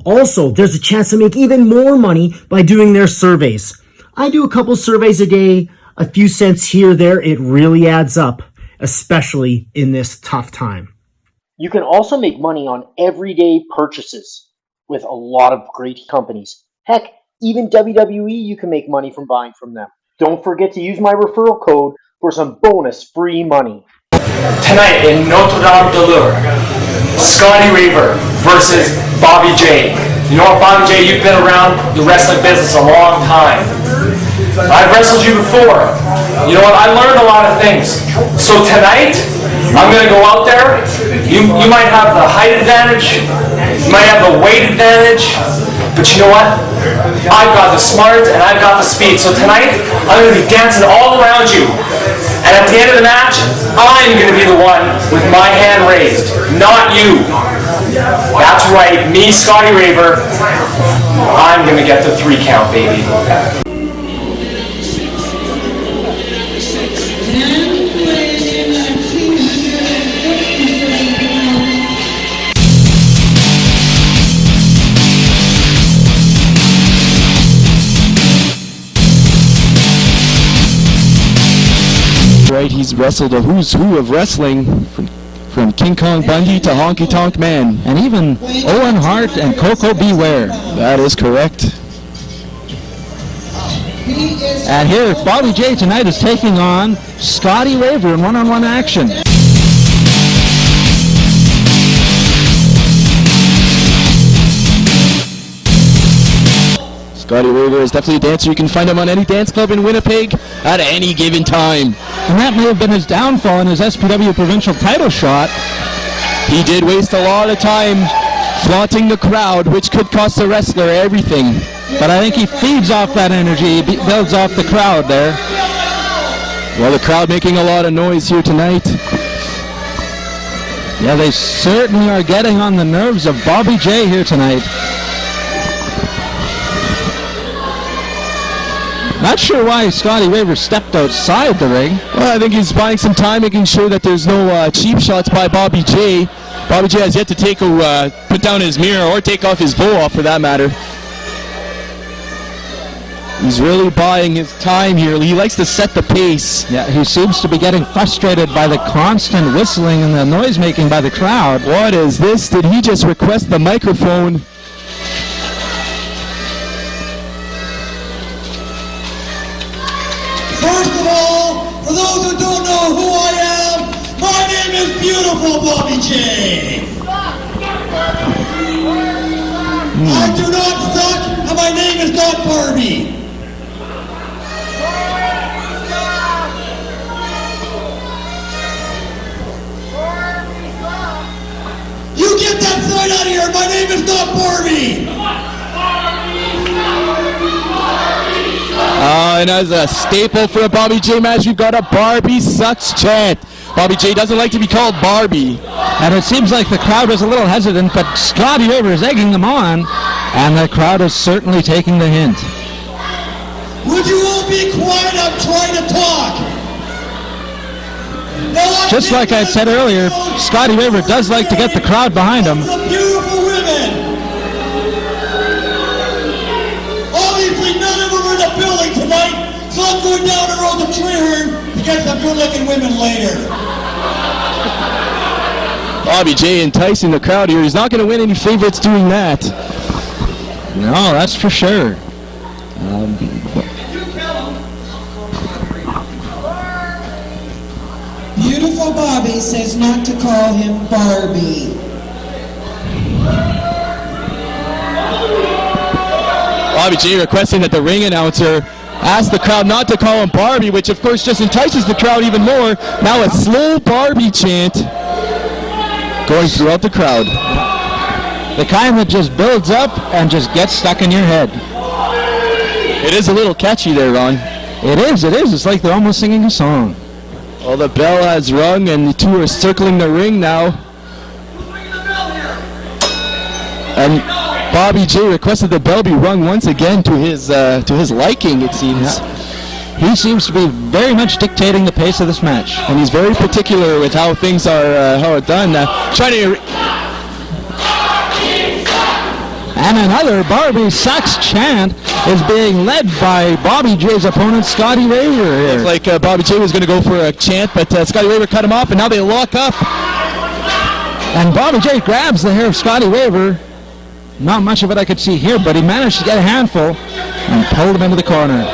Also, there's a chance to make even more money by doing their surveys. I do a couple surveys a day, a few cents here, there. It really adds up, especially in this tough time. You can also make money on everyday purchases with a lot of great companies. Heck, even WWE, you can make money from buying from them. Don't forget to use my referral code for some bonus free money. Tonight in Notre Dame de Lure, Scotty Reaver versus Bobby J. You know what, Bobby J, you've been around the wrestling business a long time. I've wrestled you before. You know what, I learned a lot of things. So tonight, I'm going to go out there. You might have the height advantage, you might have the weight advantage, but you know what? I've got the smarts and I've got the speed. So tonight, I'm going to be dancing all around you. And at the end of the match, I'm going to be the one with my hand raised, not you. That's right, me, Scotty Raver. I'm going to get the 3 count, baby. Right, he's wrestled a who's who of wrestling from King Kong Bundy to Honky Tonk Man. And even Owen Hart and Coco Beware. That is correct. And here, Bobby J tonight is taking on Scotty Raver in one-on-one action. Scotty Raver is definitely a dancer. You can find him on any dance club in Winnipeg at any given time. And that may have been his downfall in his SPW provincial title shot. He did waste a lot of time flaunting the crowd, which could cost the wrestler everything. But I think he feeds off that energy, he builds off the crowd there. Well, the crowd making a lot of noise here tonight. Yeah, they certainly are getting on the nerves of Bobby J here tonight. Not sure why Scotty Raver stepped outside the ring. Well, I think he's buying some time, making sure that there's no cheap shots by Bobby J. Bobby J has yet to put down his mirror or take off his bow off, for that matter. He's really buying his time here. He likes to set the pace. Yeah, he seems to be getting frustrated by the constant whistling and the noise making by the crowd. What is this? Did he just request the microphone? First of all, for those who don't know who I am, my name is Beautiful Bobby J. I do not suck, and my name is not Barbie. You get that sign out of here, my name is not Barbie. And as a staple for a Bobby J match, we've got a Barbie sucks chant. Bobby J doesn't like to be called Barbie. And it seems like the crowd was a little hesitant, but Scotty Raver is egging them on, and the crowd is certainly taking the hint. Would you all be quiet? I'm trying to talk. Just like I said earlier, Scotty Raver does like to get the crowd behind him. Beautiful women. Obviously, none of them are in the building tonight, so I'm going down the road to Treherne to get some good-looking women later. Bobby J enticing the crowd here. He's not going to win any favorites doing that. No, that's for sure. Beautiful Bobby says not to call him Barbie. Bobby J requesting that the ring announcer ask the crowd not to call him Barbie, which of course just entices the crowd even more. Now a slow Barbie chant going throughout the crowd. The kind that just builds up and just gets stuck in your head. It is a little catchy there, Ron. It is. It's like they're almost singing a song. Well, the bell has rung, and the two are circling the ring now. And Bobby J requested the bell be rung once again to his liking, it seems. Yeah. He seems to be very much dictating the pace of this match. And he's very particular with how things are done. And another Barbie Sucks chant is being led by Bobby J's opponent, Scotty Raver. It's like Bobby J was going to go for a chant, but Scotty Raver cut him off, and now they lock up. And Bobby J grabs the hair of Scotty Raver. Not much of it I could see here, but he managed to get a handful and pulled him into the corner.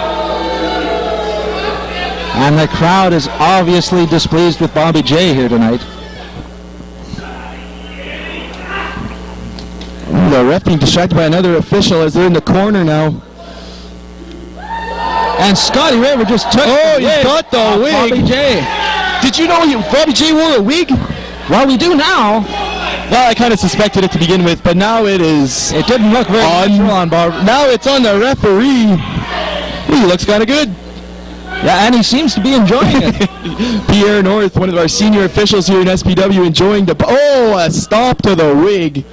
And the crowd is obviously displeased with Bobby J here tonight. The ref being distracted by another official as they're in the corner now. And Scotty Raver just took the wig. He got the wig. Bobby J. Did you know Bobby J wore a wig? Well, we do now. Well, I kind of suspected it to begin with, but now it is. It didn't look very natural on Bobby. Now it's on the referee. He looks kind of good. Yeah, and he seems to be enjoying it. Pierre North, one of our senior officials here in SPW, enjoying the... Oh, a stop to the wig.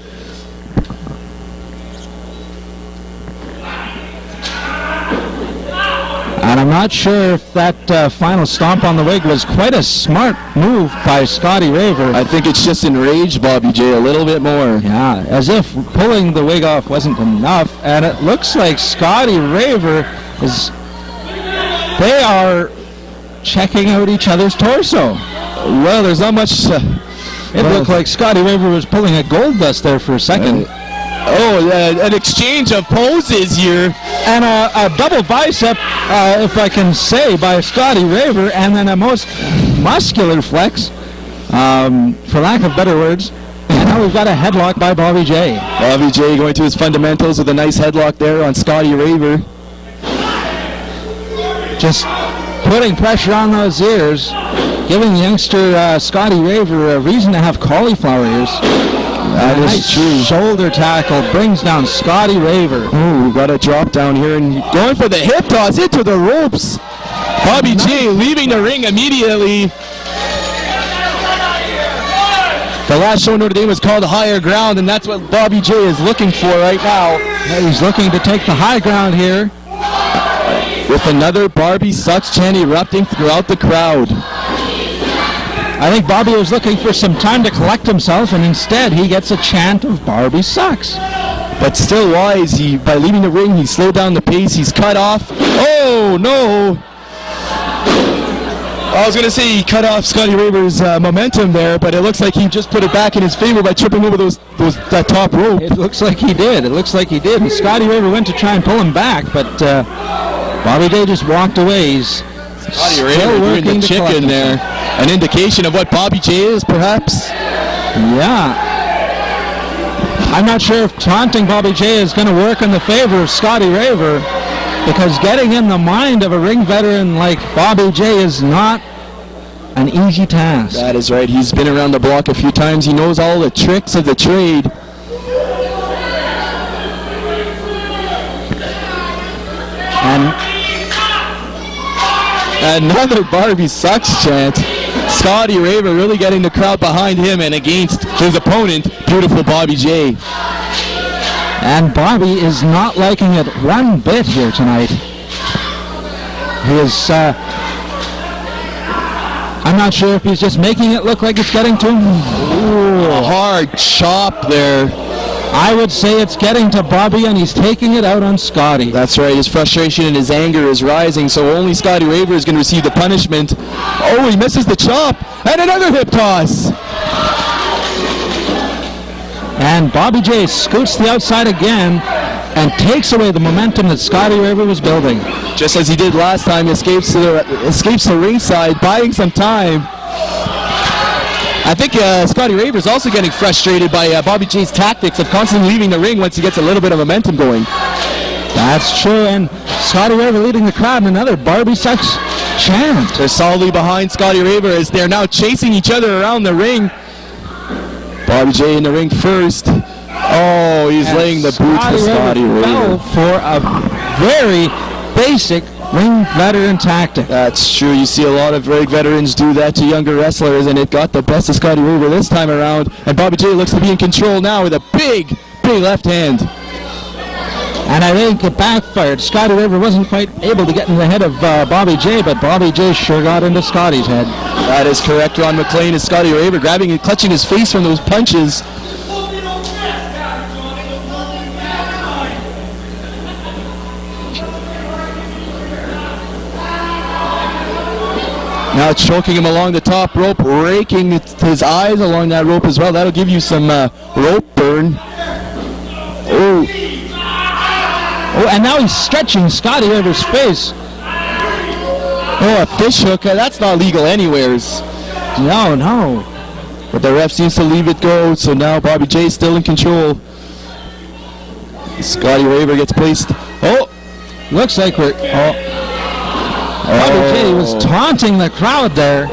And I'm not sure if that final stomp on the wig was quite a smart move by Scotty Raver. I think it's just enraged Bobby J a little bit more. Yeah, as if pulling the wig off wasn't enough. And it looks like Scotty Raver is... They are checking out each other's torso. Well, there's not much... It looked like Scotty Raver was pulling a gold dust there for a second. An exchange of poses here. And a double bicep, if I can say, by Scotty Raver, and then a most muscular flex, for lack of better words. And now we've got a headlock by Bobby J. Bobby J going to his fundamentals with a nice headlock there on Scotty Raver. Just putting pressure on those ears, giving youngster Scotty Raver a reason to have cauliflower ears. That is true. Shoulder tackle brings down Scotty Raver. Ooh, got a drop down here and going for the hip toss into the ropes. Bobby J leaving the ring immediately. The last show Notre Dame was called Higher Ground, and that's what Bobby J is looking for right now. Yeah, he's looking to take the high ground here. With another Barbie Sucks chant erupting throughout the crowd. I think Bobby was looking for some time to collect himself, and instead he gets a chant of Barbie Sucks. But still wise, by leaving the ring, he slowed down the pace, he's cut off. Oh, no! I was going to say he cut off Scotty Raver's momentum there, but it looks like he just put it back in his favor by tripping over that top rope. It looks like he did. And Scotty Raver went to try and pull him back, but Bobby J just walked away. He's Scotty Raver doing the chicken there. An indication of what Bobby J is, perhaps? Yeah. I'm not sure if taunting Bobby J is going to work in the favor of Scotty Raver, because getting in the mind of a ring veteran like Bobby J is not an easy task. That is right. He's been around the block a few times. He knows all the tricks of the trade. And another Barbie Sucks chant. Scotty Raver really getting the crowd behind him and against his opponent, beautiful Bobby J. And Bobby is not liking it one bit here tonight. He is, I'm not sure if he's just making it look like it's getting to him. Ooh, a hard chop there. I would say it's getting to Bobby, and he's taking it out on Scotty. That's right. His frustration and his anger is rising, so only Scotty Raver is going to receive the punishment. Oh, he misses the chop. And another hip toss. And Bobby J scoots the outside again and takes away the momentum that Scotty Raver was building. Just as he did last time, escapes the ringside, buying some time. I think Scotty Raver is also getting frustrated by Bobby J's tactics of constantly leaving the ring once he gets a little bit of momentum going. That's true, and Scotty Raver leading the crowd in another Barbie Sucks chant. They're solidly behind Scotty Raver as they're now chasing each other around the ring. Bobby J in the ring first. Oh, he's laying the boot for Scotty Raver. Fell for a very basic ring veteran tactic. That's true. You see a lot of ring veterans do that to younger wrestlers, and it got the best of Scotty Raver this time around. And Bobby J looks to be in control now with a big left hand. And I think it backfired. Scotty Raver wasn't quite able to get in the head of Bobby J, but Bobby J sure got into Scotty's head. That is correct. Ron McLean is Scotty Raver grabbing and clutching his face from those punches. Now choking him along the top rope, raking his eyes along that rope as well. That'll give you some rope burn. Oh, and now he's stretching Scotty Raver's face. Oh, a fish hook. That's not legal anywheres. No. But the ref seems to leave it go, so now Bobby J is still in control. Scotty Raver gets placed. Oh, looks like we're... Bobby J was taunting the crowd there.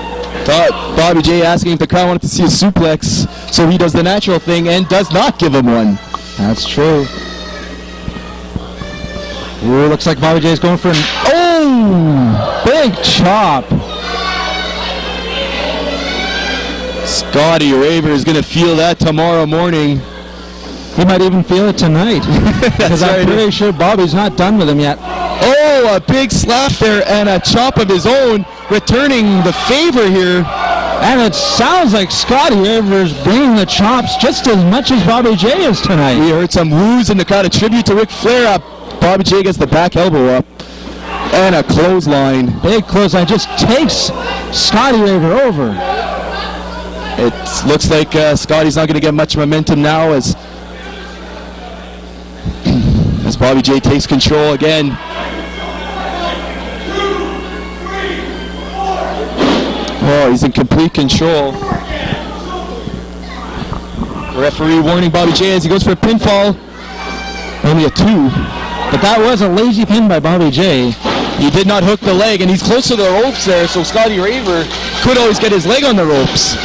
Bobby J asking if the crowd wanted to see a suplex, so he does the natural thing and does not give him one. That's true. Ooh, looks like Bobby J is going for an... Oh! Big chop. Scotty Raver is going to feel that tomorrow morning. He might even feel it tonight. Because I'm pretty sure Bobby's not done with him yet. Oh, a big slap there and a chop of his own, returning the favor here. And it sounds like Scotty Raver's bringing the chops just as much as Bobby J is tonight. We heard some woos in the crowd, a tribute to Ric Flair. Bobby J gets the back elbow up. And a clothesline. Big clothesline just takes Scotty Raver over. It looks like Scotty's not going to get much momentum now as Bobby J takes control again. Oh, he's in complete control. The referee warning Bobby J as he goes for a pinfall. Only a 2. But that was a lazy pin by Bobby J. He did not hook the leg, and he's close to the ropes there, so Scotty Raver could always get his leg on the ropes.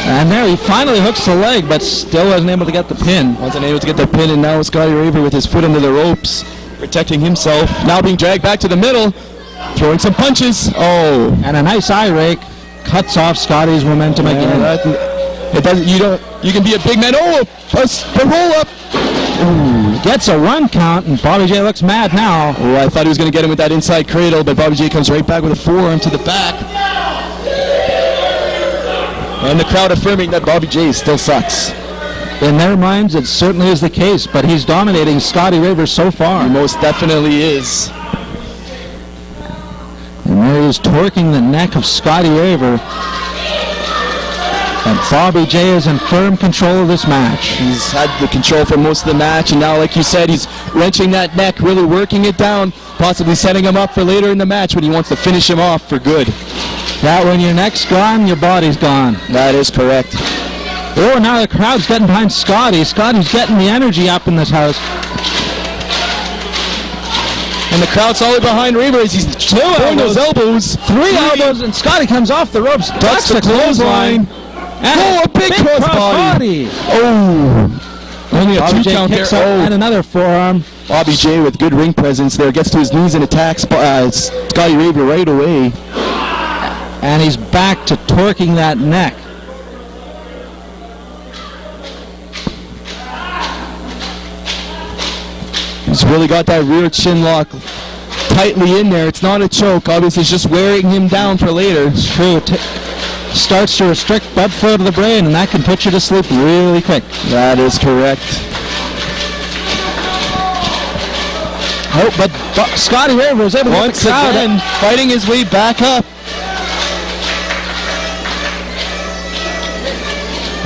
And there he finally hooks the leg, but still wasn't able to get the pin. Wasn't able to get the pin, and now Scotty Raver with his foot under the ropes, protecting himself. Now being dragged back to the middle, throwing some punches. Oh, and a nice eye rake cuts off Scotty's momentum again. It doesn't. You can be a big man. Oh, a roll up. Ooh, gets a 1 count, and Bobby J looks mad now. Oh, I thought he was going to get him with that inside cradle, but Bobby J comes right back with a forearm to the back. And the crowd affirming that Bobby J still sucks. In their minds, it certainly is the case, but he's dominating Scotty Raver so far. He most definitely is. And there he is torquing the neck of Scotty Raver. And Bobby J is in firm control of this match. He's had the control for most of the match, and now, like you said, he's wrenching that neck, really working it down, possibly setting him up for later in the match when he wants to finish him off for good. That when your neck's gone, your body's gone. That is correct. Oh, now the crowd's getting behind Scotty. Scotty's getting the energy up in this house. And the crowd's solid behind Raver as he's throwing those elbows. 3 elbows, and Scotty comes off the ropes, ducks the clothesline. And a big crossbody. Oh, only a Bobby 2 count there. And another forearm. Bobby J with good ring presence there, gets to his knees and attacks Scotty Raver right away. And he's back to torquing that neck. He's really got that rear chin lock tightly in there. It's not a choke. Obviously, it's just wearing him down for later. It's true. Starts to restrict blood flow to the brain, and that can put you to sleep really quick. That is correct. Oh, but Scotty Raver was able to once again fighting his way back up.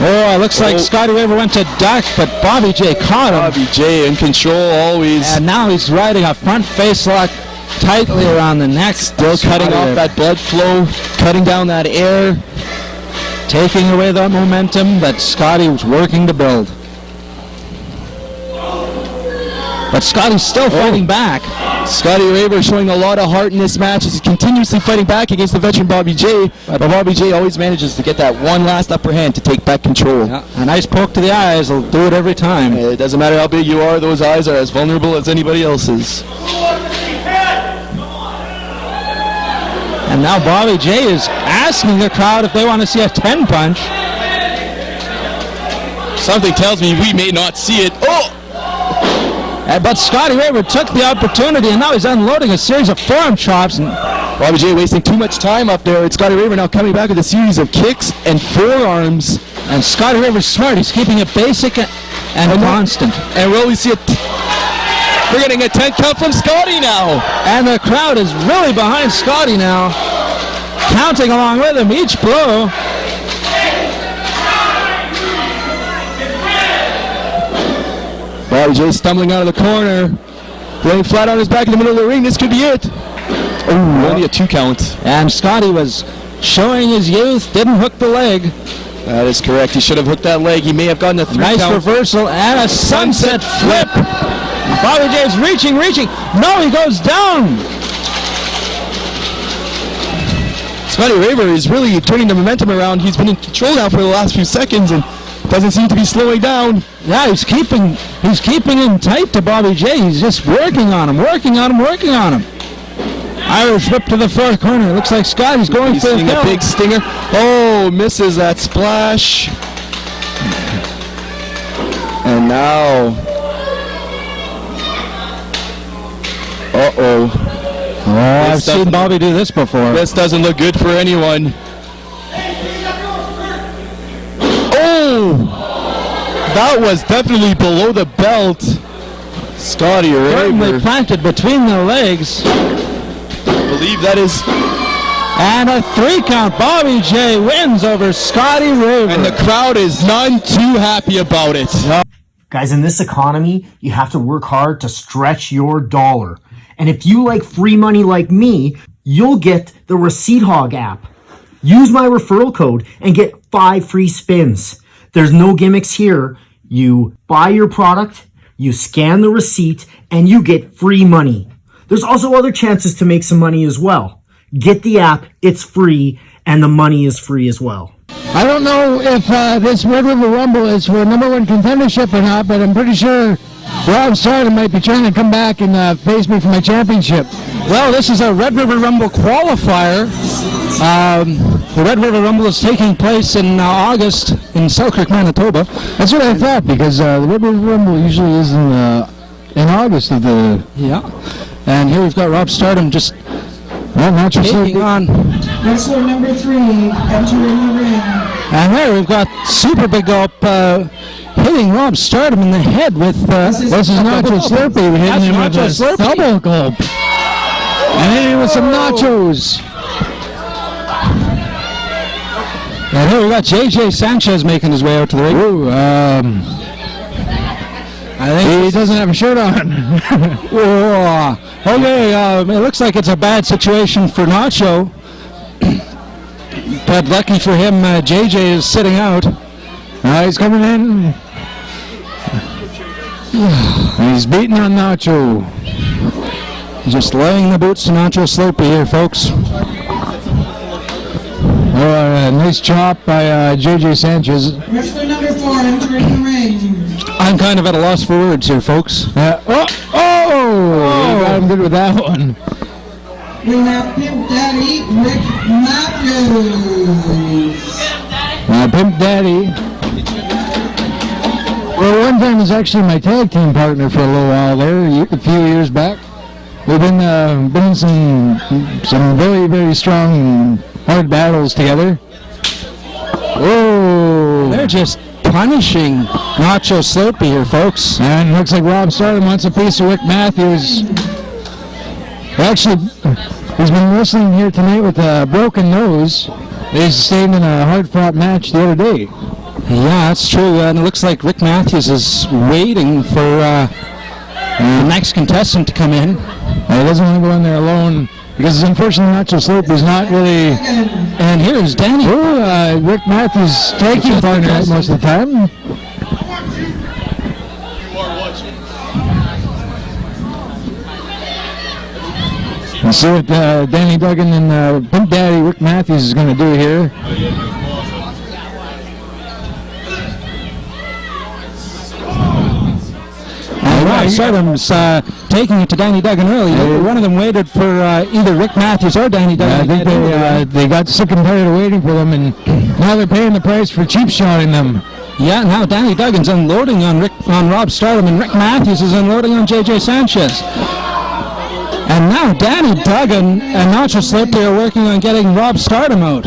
Oh, it looks like Scotty Raver went to duck, but Bobby J caught him. Bobby J in control always. And now he's riding a front face lock tightly around the neck. Still cutting off that blood flow, cutting down that air. Taking away the momentum that Scotty was working to build. But Scotty's still fighting back. Scotty Raver showing a lot of heart in this match as he's continuously fighting back against the veteran Bobby J. But Bobby J always manages to get that one last upper hand to take back control. Yeah, a nice poke to the eyes will do it every time. It doesn't matter how big you are, those eyes are as vulnerable as anybody else's. And now Bobby J is asking the crowd if they want to see a 10 punch. Something tells me we may not see it. Oh! But Scotty Raver took the opportunity, and now he's unloading a series of forearm chops. And Bobby J wasting too much time up there. It's Scotty Raver now coming back with a series of kicks and forearms. And Scotty Raver's smart. He's keeping it basic and constant. And will we see we're getting a 10 count from Scotty now. And the crowd is really behind Scotty now, counting along with him each blow. Bobby J stumbling out of the corner, laying flat on his back in the middle of the ring. This could be it. Oh, only a 2 count. And Scotty was showing his youth, didn't hook the leg. That is correct. He should have hooked that leg. He may have gotten a 3 count. Nice reversal and a sunset flip. Bobby J is reaching. No, he goes down. Scotty Raver is really turning the momentum around. He's been in control now for the last few seconds and doesn't seem to be slowing down. Yeah, he's keeping him tight to Bobby J. He's just working on him. Irish whip to the far corner. Looks like Scotty's going for a big stinger. Oh, misses that splash. And now... I've seen Bobby do this before. This doesn't look good for anyone. Oh! That was definitely below the belt. Scotty Raver. Firmly planted between the legs. I believe that is... And a 3 count. Bobby J wins over Scotty Raver. And the crowd is none too happy about it. Guys, in this economy, you have to work hard to stretch your dollar. And if you like free money like me, you'll get the Receipt Hog app. Use my referral code and get 5 free spins. There's no gimmicks here. You buy your product, you scan the receipt, and you get free money. There's also other chances to make some money as well. Get the app, it's free, and the money is free as well. I don't know if this Red River Rumble is for #1 contendership or not, but I'm pretty sure Rob Stardom might be trying to come back and face me for my championship. Well, this is a Red River Rumble qualifier. The Red River Rumble is taking place in August in Selkirk, Manitoba. That's what I thought, because the Red River Rumble usually is in August of the... Yeah. And here we've got Rob Stardom just taking on... Wrestler number 3, entering the ring. And there we've got Super Big Gulp hitting Rob Stardom in the head with... this is Nacho Slurpee hitting him with a double gulp. And hitting him with some nachos. And here we got JJ Sanchez making his way out to the ring. Ooh, I think he doesn't have a shirt on. Okay, it looks like it's a bad situation for Nacho. But lucky for him, JJ is sitting out. He's coming in. He's beating on Nacho. He's just laying the boots to Nacho Slurpee here, folks. Nice chop by JJ Sanchez. Wrestler number 4, entering the ring. I'm kind of at a loss for words here, folks. You got him good with that one. We have Pimp Daddy Rick Matthews. Pimp Daddy. Well, one time was actually my tag team partner for a little while there, a few years back. We've been in some very, very strong, hard battles together. Oh, they're just punishing Nacho Slurpee here, folks. And looks like Rob Stardom wants a piece of Rick Matthews. Actually, he's been wrestling here tonight with a broken nose. He sustained in a hard-fought match the other day. Yeah, that's true. And it looks like Rick Matthews is waiting for the next contestant to come in. He doesn't want to go in there alone because unfortunately Nacho Slurpee is not really... And here's Danny. Rick Matthews' tag team partner most of the time. Let's see what Danny Duggan and Pimp Daddy Rick Matthews is going to do here. Rob Stardom's taking it to Danny Duggan early. One of them waited for either Rick Matthews or Danny Duggan. I think they got sick and tired of waiting for them, and now they're paying the price for cheap shotting them. Yeah, now Danny Duggan's unloading on Rob Stardom, and Rick Matthews is unloading on JJ Sanchez. And now Danny Duggan and Nacho Slippery are working on getting Rob Stardom out.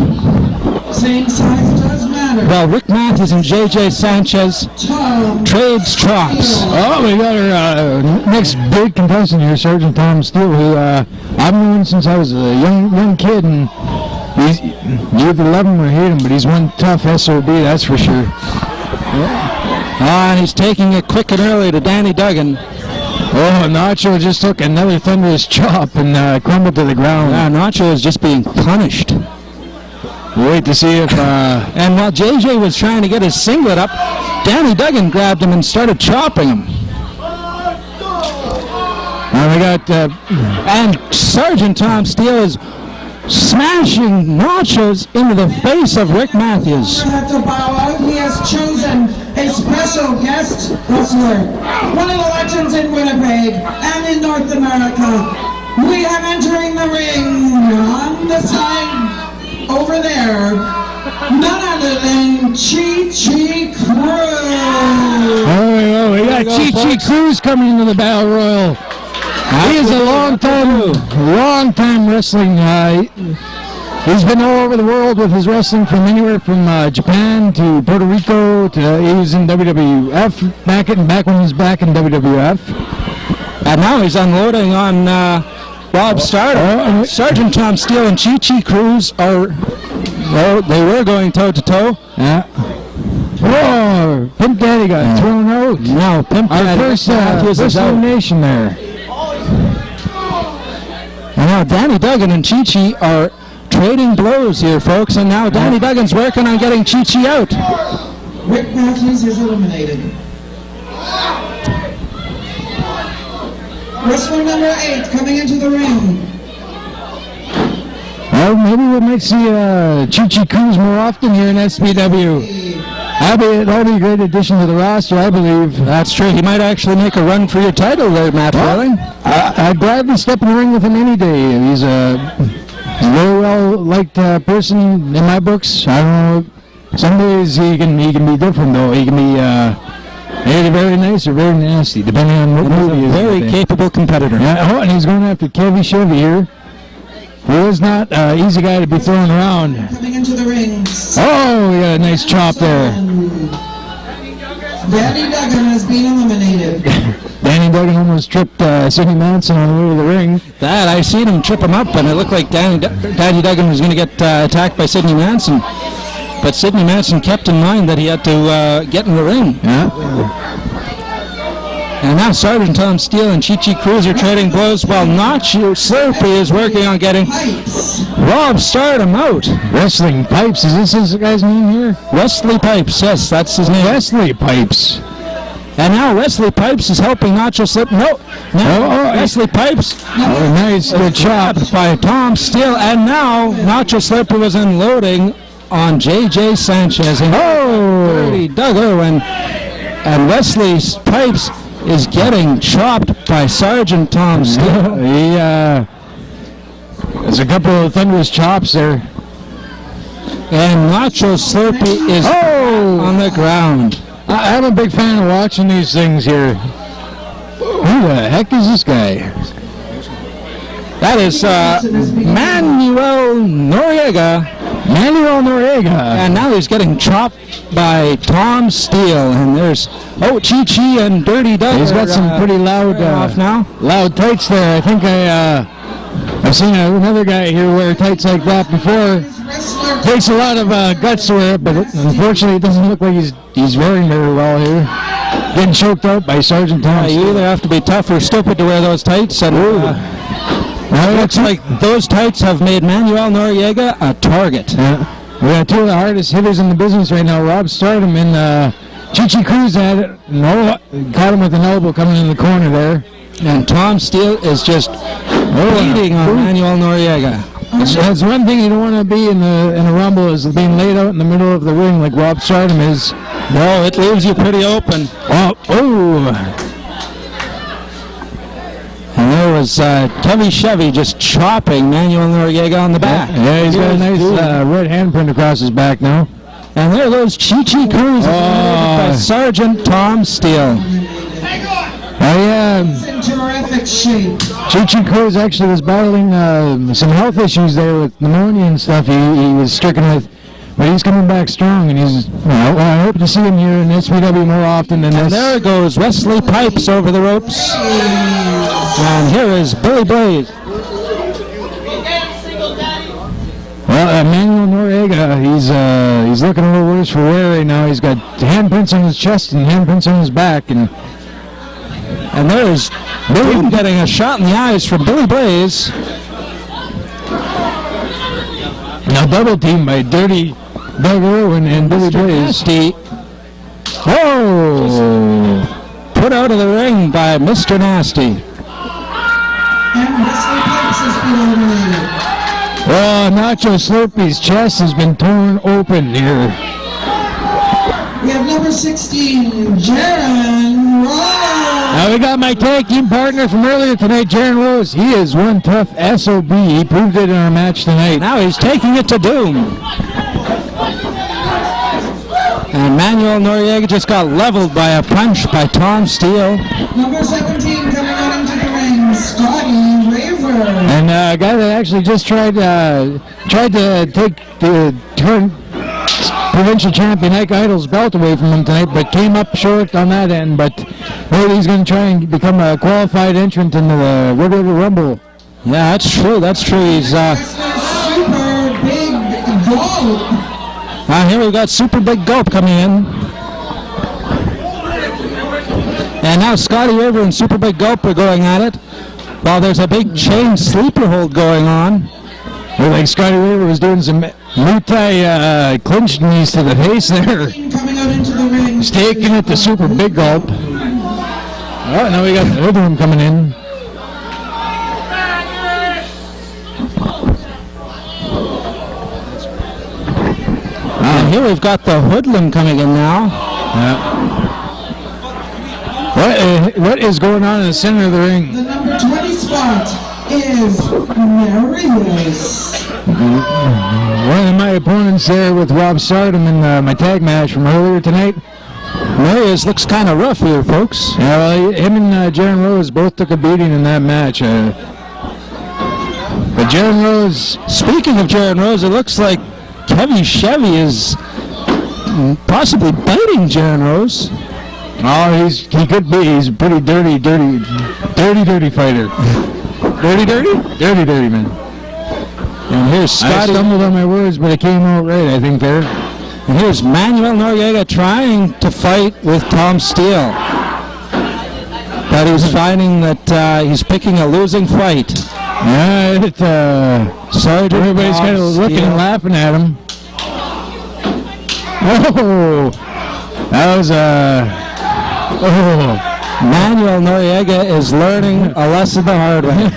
Same size does matter. Well, Rick Matthews and JJ Sanchez trades chops. Oh, we got our next big contestant here, Sergeant Tom Steele, who I've known since I was a young kid, and you either love him or hate him, but he's one tough SOB, that's for sure. And he's taking it quick and early to Danny Duggan. Oh, Nacho just took another thunderous chop and crumbled to the ground. Yeah, Nacho is just being punished. Wait to see if... And while JJ was trying to get his singlet up, Danny Duggan grabbed him and started chopping him. And we got... and Sergeant Tom Steele is smashing Nachos into the face of Rick Matthews. He has chosen a special guest wrestler, one of the legends in Winnipeg and in North America. We have entering the ring on the side over there, none other than Chi-Chi Cruz. Oh, we got Chi-Chi Cruz coming into the Battle Royal. He is a long time wrestling. He's been all over the world with his wrestling, from anywhere from Japan to Puerto Rico to he was in WWF back when he was back in WWF. And now he's unloading on Rob Stardom. Sergeant Tom Steele and Chi-Chi Cruz are, well, they were going toe-to-toe. Yeah. Whoa, Pimp Daddy got thrown out. No, Pimp Daddy. Our first elimination there. And now Danny Duggan and Chi-Chi are trading blows here, folks, and now Danny Duggan's working on getting Chi-Chi out. Rick Matthews is eliminated. Wrestler number 8 coming into the ring. Well, maybe we might see Chi-Chi Cruz more often here in SPW. That'll be a great addition to the roster, I believe. That's true. He might actually make a run for your title there, Matt Farley. I'd gladly step in the ring with him any day. He's a very well-liked person in my books. I don't know. Some days he can be different, though. He can be either very nice or very nasty, depending on what movie he is. Very capable competitor. Yeah, and he's going after Kevy Chevy here. He is not an easy guy to be thrown around. Coming into the ring. Oh, we got a nice chop there. Danny Duggan has been eliminated. Danny Duggan almost tripped Sidney Manson on the way to the ring. That, I seen him trip him up, and it looked like Danny Duggan was going to get attacked by Sidney Manson. But Sidney Manson kept in mind that he had to get in the ring. Yeah. And now Sergeant Tom Steele and Chi-Chi Cruz are trading blows while Nacho Slurpee is working on getting Rob Stardom out. Wrestling Pipes, is this guy's name here? Wesley Pipes, yes, that's his name. Wesley Pipes. And now Wesley Pipes is helping Nacho Slurpee. Wesley Pipes. Nice, good chop by Tom Steele. And now Nacho Slurpee was unloading on JJ Sanchez. And Dirty Doug Irwin. And Wesley Pipes is getting chopped by Sergeant Tom Steele. There's a couple of thunderous chops there. And Nacho Slurpee is on the ground. I'm a big fan of watching these things here. Who the heck is this guy? That is Manuel Noriega. And now he's getting chopped by Tom Steele. And there's Chi-Chi and Dirty Doug. He's got some pretty loud loud tights there. I think I've seen another guy here wear tights like that before. Takes a lot of guts to wear it, but unfortunately it doesn't look like he's wearing very well here. Getting choked out by Sergeant Tom Steele. You either have to be tough or stupid to wear those tights. And it looks like those tights have made Manuel Noriega a target. Yeah. We got two of the hardest hitters in the business right now. Rob Stardom and Chi-Chi Cruz had it. Caught him with an elbow coming in the corner there. And Tom Steele is just beating on Manuel Noriega. That's one thing you don't want to be in a rumble, is being laid out in the middle of the ring like Rob Stardom is. No, it leaves you pretty open. there was Kevin Chevy just chopping Manuel Noriega on the back. Yeah, he's got a nice red handprint across his back now. And there goes Chi-Chi Cruz by Sergeant Tom Steele. He's in terrific shape. Chi-Chi Cruz actually was battling some health issues there with pneumonia and stuff he was stricken with. But he's coming back strong, and I hope to see him here in SPW more often than this. And there goes Wesley Pipes over the ropes. And here is Billy Blaze. Well, Manuel Noriega, he's looking a little worse for wear right now. He's got handprints on his chest and handprints on his back, and there's Billy getting a shot in the eyes from Billy Blaze. Now double team by Dirty Doug Irwin and Billy Blaze. Whoa! Put out of the ring by Mr. Nasty. And Wesley Pipes has been eliminated. Oh, Nacho Slurpy's chest has been torn open here. We have number 16, Jaron Rose. Now we got my tag team partner from earlier tonight, Jaron Rose. He is one tough SOB. He proved it in our match tonight. Now he's taking it to Doom. And Manuel Noriega just got leveled by a punch by Tom Steele. Number 17 coming out into the ring, Scotty Raver. And a guy that actually just tried to take the current provincial champion Ike Idol's belt away from him tonight, but came up short on that end. But maybe he's going to try and become a qualified entrant into the Red River Rumble. Yeah, that's true. He's Super Big Gulp. Here we've got Super Big Gulp coming in. And now Scotty Raver and Super Big Gulp are going at it, while there's a big chain sleeper hold going on. Looked like Scotty Raver was doing some Muay Thai clinch knees to the face there. Coming out into the ring. He's taking it to Super Big Gulp. Oh, now we got the other one coming in. And here we've got the Hoodlum coming in now. What is going on in the center of the ring? The number 20 spot is Marius. One of my opponents there with Rob Stardom in my tag match from earlier tonight. Marius looks kind of rough here, folks. Yeah, well, him and Jaron Rose both took a beating in that match. But Jaron Rose... Speaking of Jaron Rose, it looks like Kevin Chevy is possibly biting Jaron Rose. Oh, he could be. He's a pretty dirty fighter. Dirty, man. And here's Scotty. I stumbled on my words, but it came out right, I think, there. And here's Manuel Noriega trying to fight with Tom Steele. But he's finding that he's picking a losing fight. Yeah, Sergeant, everybody's kind of looking and laughing at him. Oh, that was Manuel Noriega is learning a lesson the hard way.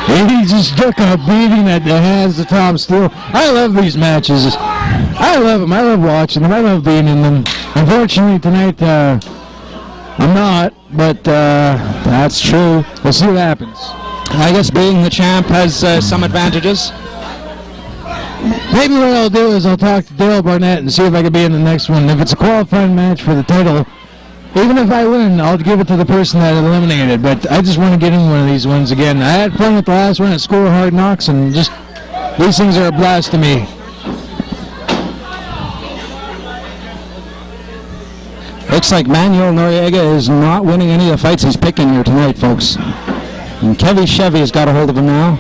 He just took a beating at the hands of Tom Steele. I love these matches. I love them. I love watching them. I love being in them. Unfortunately, tonight, I'm not, but that's true. We'll see what happens. I guess being the champ has some advantages. Maybe what I'll do is I'll talk to Dale Barnett and see if I can be in the next one. If it's a qualifying match for the title, even if I win, I'll give it to the person that eliminated. But I just want to get in one of these ones again. I had fun with the last one at School of Hard Knocks, and just these things are a blast to me. Looks like Manuel Noriega is not winning any of the fights he's picking here tonight, folks. And Kevin Chevy has got a hold of him now.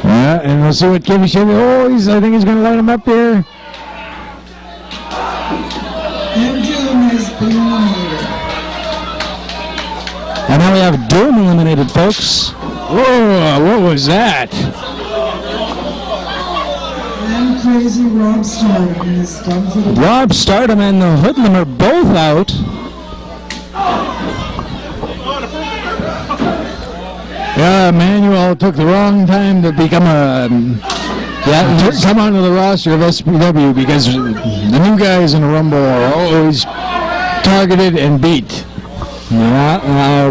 Yeah, and we'll see what Kevin Chevy... Oh, I think he's going to light him up here. And Doom has been eliminated. And now we have Doom eliminated, folks. Whoa, what was that? And crazy Rob Stardom is done for the... Rob Stardom and the Hoodlum are both out. Yeah, Manuel took the wrong time to become come onto the roster of SPW because the new guys in the Rumble are always targeted and beat. Yeah,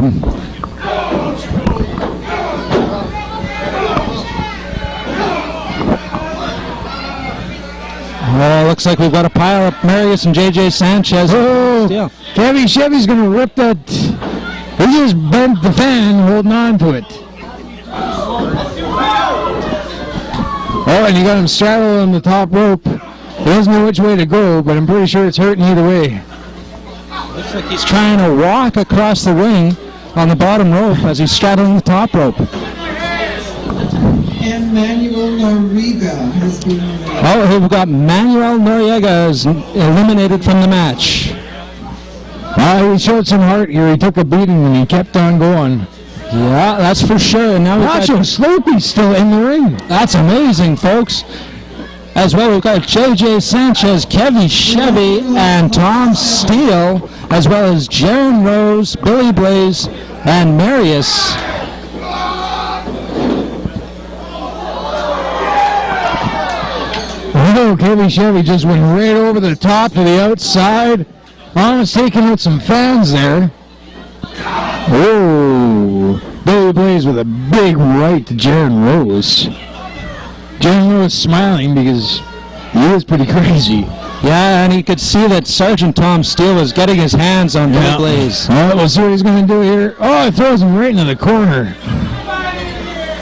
well, looks like we've got to pile up Marius and JJ Sanchez. Oh, Kevy Chevy's going to rip that. He just bent the fan holding on to it. Oh, and you got him straddled on the top rope. He doesn't know which way to go, but I'm pretty sure it's hurting either way. Looks like he's trying to walk across the ring on the bottom rope as he's straddling the top rope. And Manuel Noriega has been eliminated. Oh, we've got Manuel Noriega is eliminated from the match. He showed some heart here. He took a beating and he kept on going. Yeah, that's for sure. And now Nacho Slopey's still in the ring. That's amazing, folks. As well, we've got JJ Sanchez, Kevy Chevy, and Tom Steele, as well as Jaron Rose, Billy Blaze, and Marius. Oh, Kevy Chevy just went right over the top to the outside. Almost taking out some fans there. Oh, Billy Blaze with a big right to Jaron Rose. Jaron Rose smiling because he is pretty crazy. Yeah, and he could see that Sergeant Tom Steele was getting his hands on Billy Blaze. All right, we'll see what he's going to do here. Oh, it throws him right into the corner.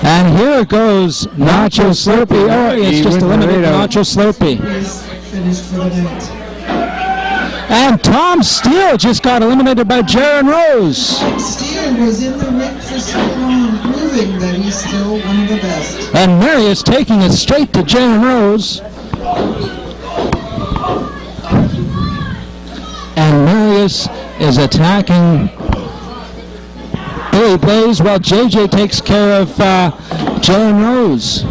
And here it goes, Nacho Slopey. Oh, it's just eliminated Nacho Slopey. Finished for the night. And Tom Steele just got eliminated by Jaron Rose. Steele was in the ring for so long, proving that he's still one of the best. And Marius taking it straight to Jaron Rose. And Marius is attacking Billy Blaze while JJ takes care of Jaron Rose.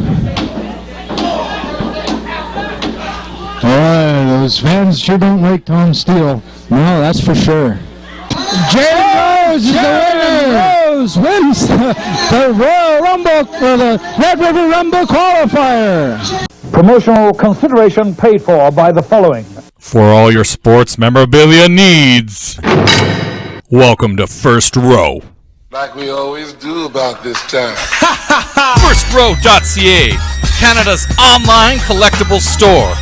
Those fans sure don't like Tom Steele. No, that's for sure. Jaron Rose is the winner! Rose wins the Royal Rumble, or the Red River Rumble qualifier. Promotional consideration paid for by the following. For all your sports memorabilia needs, welcome to First Row. Like we always do about this time. FirstRow.ca, Canada's online collectible store.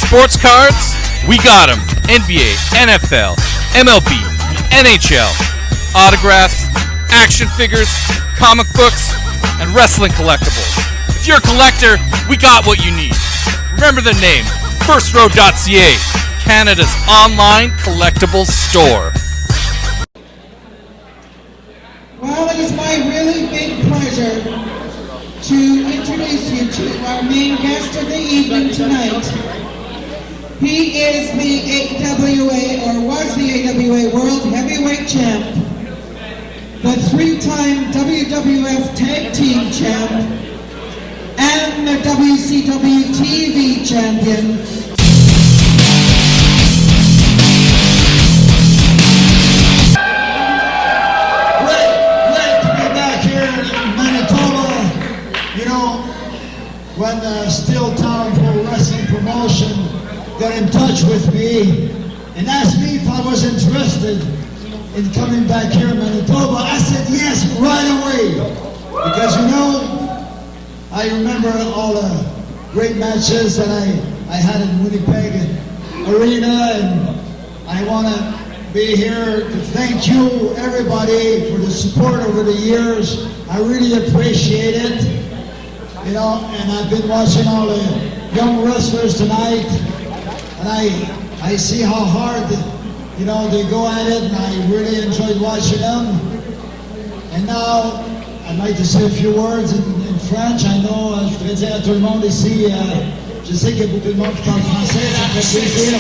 Sports cards, we got them. NBA, NFL, MLB, NHL. Autographs, action figures, comic books, and wrestling collectibles. If you're a collector, we got what you need. Remember the name, FirstRow.ca, Canada's online collectible store. Well, it is my really big pleasure to introduce you to our main guest of the evening tonight. He is the AWA, or was the AWA World Heavyweight Champ, the three-time WWF Tag Team Champ, and the WCW TV Champion. When the Steel Town Pro Wrestling Promotion got in touch with me and asked me if I was interested in coming back here in Manitoba, I said yes right away. Because I remember all the great matches that I had in Winnipeg Arena, and I want to be here to thank you, everybody, for the support over the years. I really appreciate it. And I've been watching all the young wrestlers tonight, and I see how hard, they go at it, and I really enjoyed watching them. And now, I'd like to say a few words in French. I know, je voudrais dire à tout le monde ici, je sais qu'il y a beaucoup de monde qui parle français, ça me fait plaisir.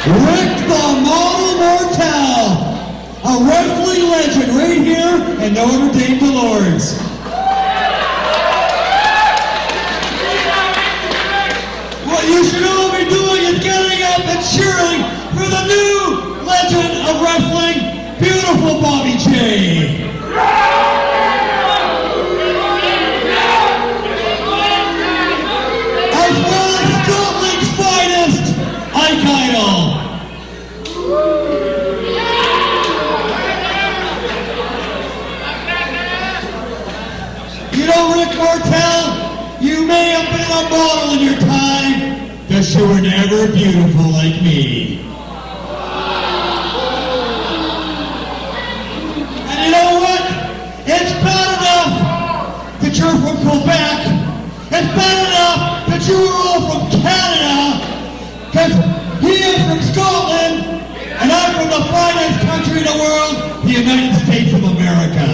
Rick the Model Martel, a wrestling legend right here in Notre Dame to Lawrence. What you should all be doing is getting up and cheering for the new legend of wrestling, beautiful Bobby J. As well as Scotland's finest, Ike Idol. You know, Rick Martel, you may have been a model in your time, but you were never beautiful like me. And you know what? It's bad enough that you're from Quebec. It's bad enough that you were all from Canada, because he is from Scotland, and I'm from the finest country in the world, the United States of America.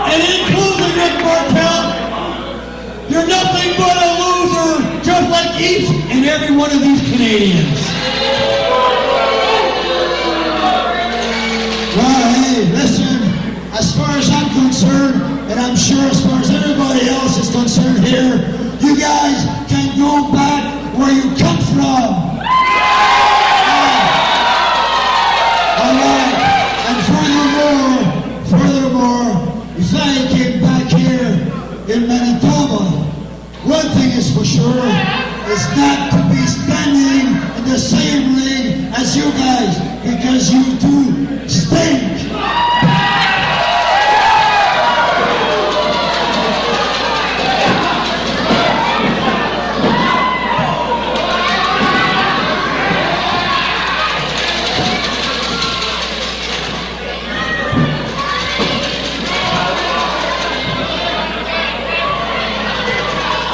And in closing, Rick Martel, you're nothing but a loser, just like each and every one of these Canadians. Well, hey, listen, as far as I'm concerned, and I'm sure as far as everybody else is concerned here, you guys can go back where you come from. All right, and furthermore, if I came back here in Manitoba, one thing is for sure, is not to be standing in the same ring as you guys, because you do stink.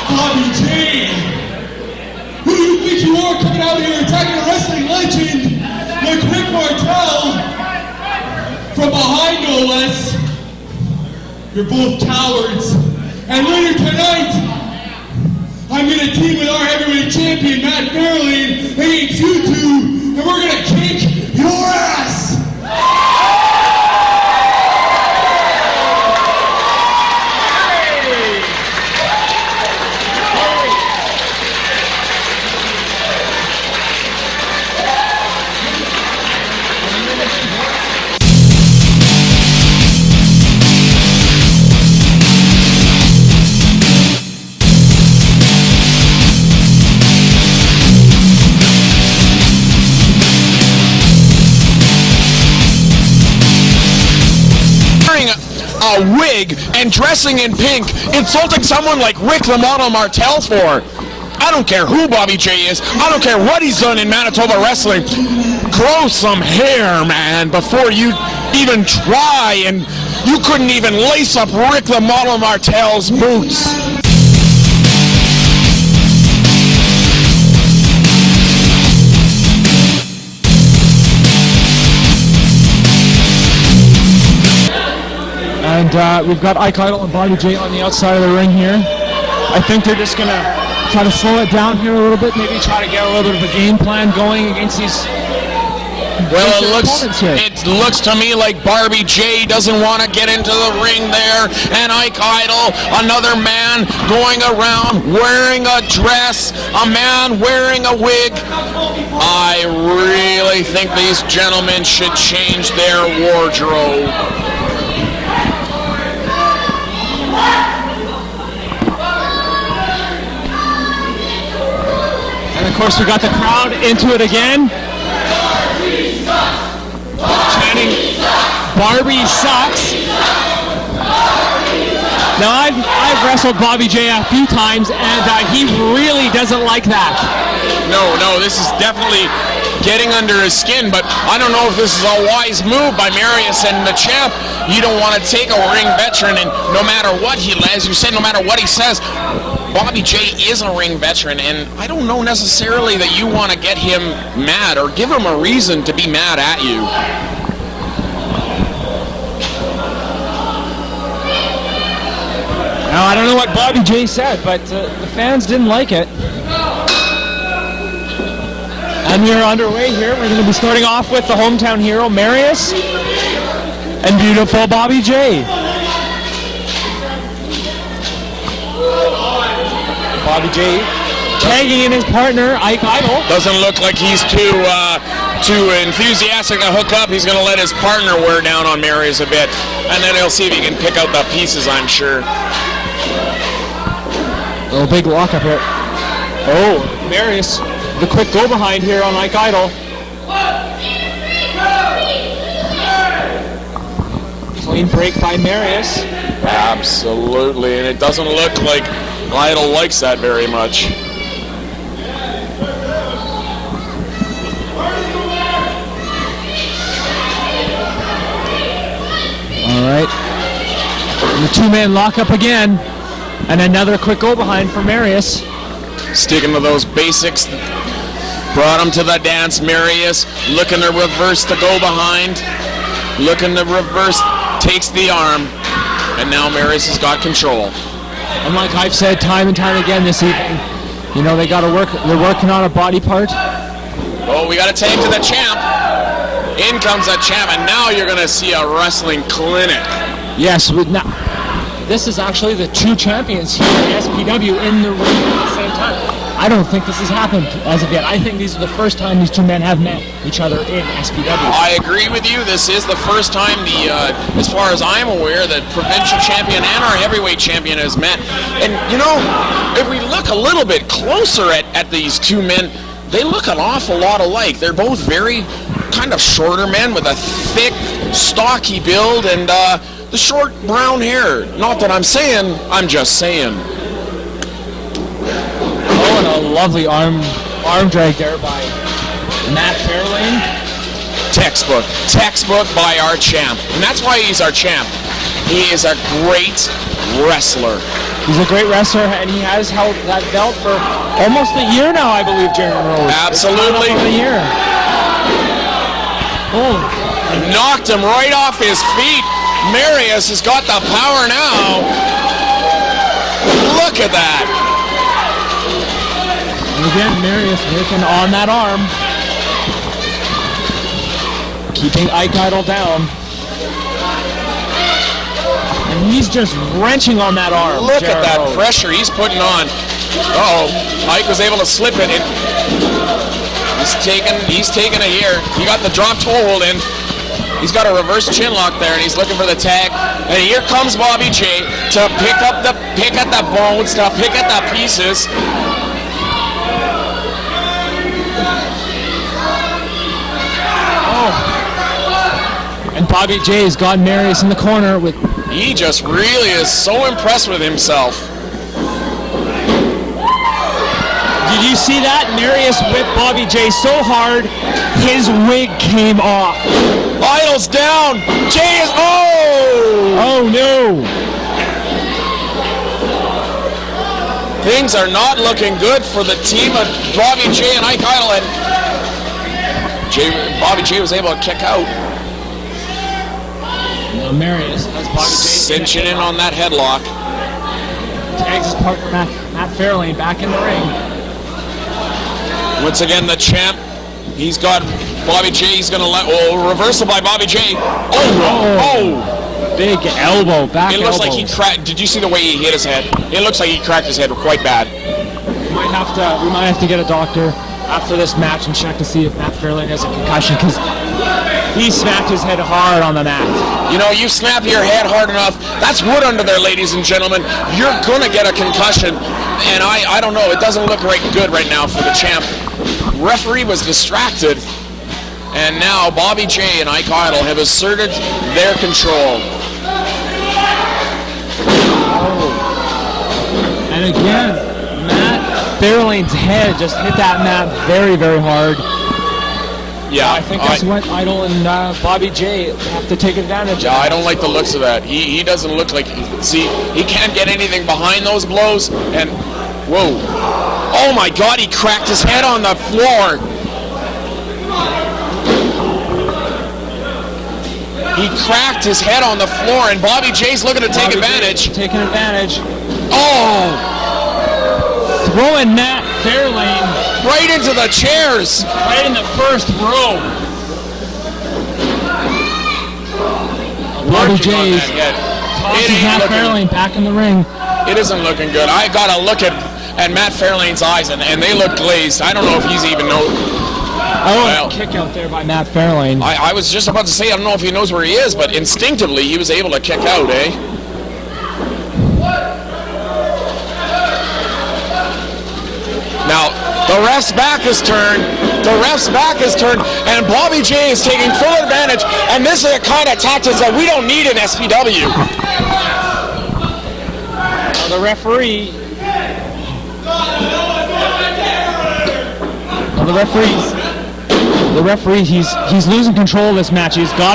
Bobby J, who do you think you are coming out here attacking a wrestling legend like Rick Martel from behind, no less? You're both cowards. And later tonight, I'm going to team with our heavyweight champion, Matt Fairlane, against you two, and we're going to kick your ass! A wig and dressing in pink, insulting someone like Rick Martel for. I don't care who Bobby J is. I don't care what he's done in Manitoba wrestling. Grow some hair, man, before you even try, and you couldn't even lace up Rick Martel's boots. And we've got Ike Idol and Bobby J on the outside of the ring here. I think they're just going to try to slow it down here a little bit, maybe try to get a little bit of a game plan going against these Well, it looks to me like Barbie J doesn't want to get into the ring there, and Ike Idol, another man going around wearing a dress, a man wearing a wig. I really think these gentlemen should change their wardrobe. And of course we got the crowd into it again. Chanting, Barbie sucks. Now I've wrestled Bobby J a few times, and he really doesn't like that. No, this is definitely getting under his skin, but I don't know if this is a wise move by Marius and the champ. You don't want to take a ring veteran, and no matter what he, as you said, no matter what he says, Bobby J is a ring veteran, and I don't know necessarily that you want to get him mad or give him a reason to be mad at you. Now, I don't know what Bobby J said, but the fans didn't like it. And we're underway here. We're going to be starting off with the hometown hero, Marius, and beautiful Bobby J. Bobby J tagging in his partner, Ike Idol. Doesn't look like he's too enthusiastic to hook up. He's going to let his partner wear down on Marius a bit, and then he'll see if he can pick out the pieces, I'm sure. Oh, big lock up here. Oh, Marius, the quick go behind here on Ike Idol. Clean break by Marius. Absolutely, and it doesn't look like Idol likes that very much. All right. The two-man lockup again. And another quick go behind for Marius. Sticking to those basics. Brought him to the dance. Marius looking to reverse the go behind. Looking to reverse. Takes the arm. And now Marius has got control. And like I've said time and time again this evening, you know, they got to work. They're working on a body part. Oh, we got to take to the champ. In comes the champ, and now you're going to see a wrestling clinic. Yes, this is actually the two champions here at SPW in the ring at the same time. I don't think this has happened as of yet. I think these are the first time these two men have met each other in SPW. I agree with you. This is the first time as far as I'm aware, the provincial champion and our heavyweight champion has met. And you know, if we look a little bit closer at these two men, they look an awful lot alike. They're both very kind of shorter men with a thick, stocky build and the short brown hair. Not that I'm saying, I'm just saying. Oh, and a lovely arm drag there by Matt Fairlane. Textbook by our champ. And that's why he's our champ. He is a great wrestler. He's a great wrestler, and he has held that belt for almost a year now, I believe, Jared Rose. Absolutely. A year. Oh. Knocked him right off his feet. Marius has got the power now. Look at that. And again, Marius working on that arm. Keeping Ike Idol down. And he's just wrenching on that arm. Look at that pressure he's putting on. Uh-oh. Ike was able to slip it. He's taking it here. He got the drop toe hold in. He's got a reverse chin lock there, and he's looking for the tag. And here comes Bobby J to pick at the bones, to pick at the pieces. Oh. And Bobby J has got Marius in the corner with. He just really is so impressed with himself. Did you see that? Marius whipped Bobby J so hard, his wig came off. Idol's down. Jay is. Oh no. Things are not looking good for the team of Bobby J and Ike Idol, and Bobby J was able to kick out. Now Marius has Bobby J cinching in on that headlock. Tags his partner Matt Fairlane back in the ring. Once again, the champ. He's got Bobby J. He's going to let. Oh, reversal by Bobby J. Oh! Big elbow, back elbow. It looks like he cracked. Did you see the way he hit his head? It looks like he cracked his head quite bad. We might have to get a doctor after this match and check to see if Matt Fairlane has a concussion, because he snapped his head hard on the mat. You know, you snap your head hard enough, that's wood under there, ladies and gentlemen. You're going to get a concussion. And I don't know, it doesn't look good right now for the champ. Referee was distracted. And now Bobby J and Ike Idol have asserted their control. And again, Matt Fairlane's head just hit that mat very, very hard. Yeah, I think that's what Idol and Bobby J have to take advantage of. Yeah, I don't like the looks of that. He doesn't look like, see, he can't get anything behind those blows, and, whoa. Oh my God, he cracked his head on the floor. He cracked his head on the floor, and Bobby J's looking to take advantage. Taking advantage. Oh! Throwing Matt Fairlane right into the chairs. Right in the first row. Bobby J's tossing Matt Fairlane back in the ring. It isn't looking good. I gotta look at at Matt Fairlane's eyes, and they look glazed. I don't know if he's even Kick out there by Matt Fairlane. I was just about to say, I don't know if he knows where he is, but instinctively he was able to kick out, eh? Now, the ref's back is turned. And Bobby J is taking full advantage. And this is the kind of tactics that we don't need in SPW. Now the referee. The referee, he's losing control of this match. He's got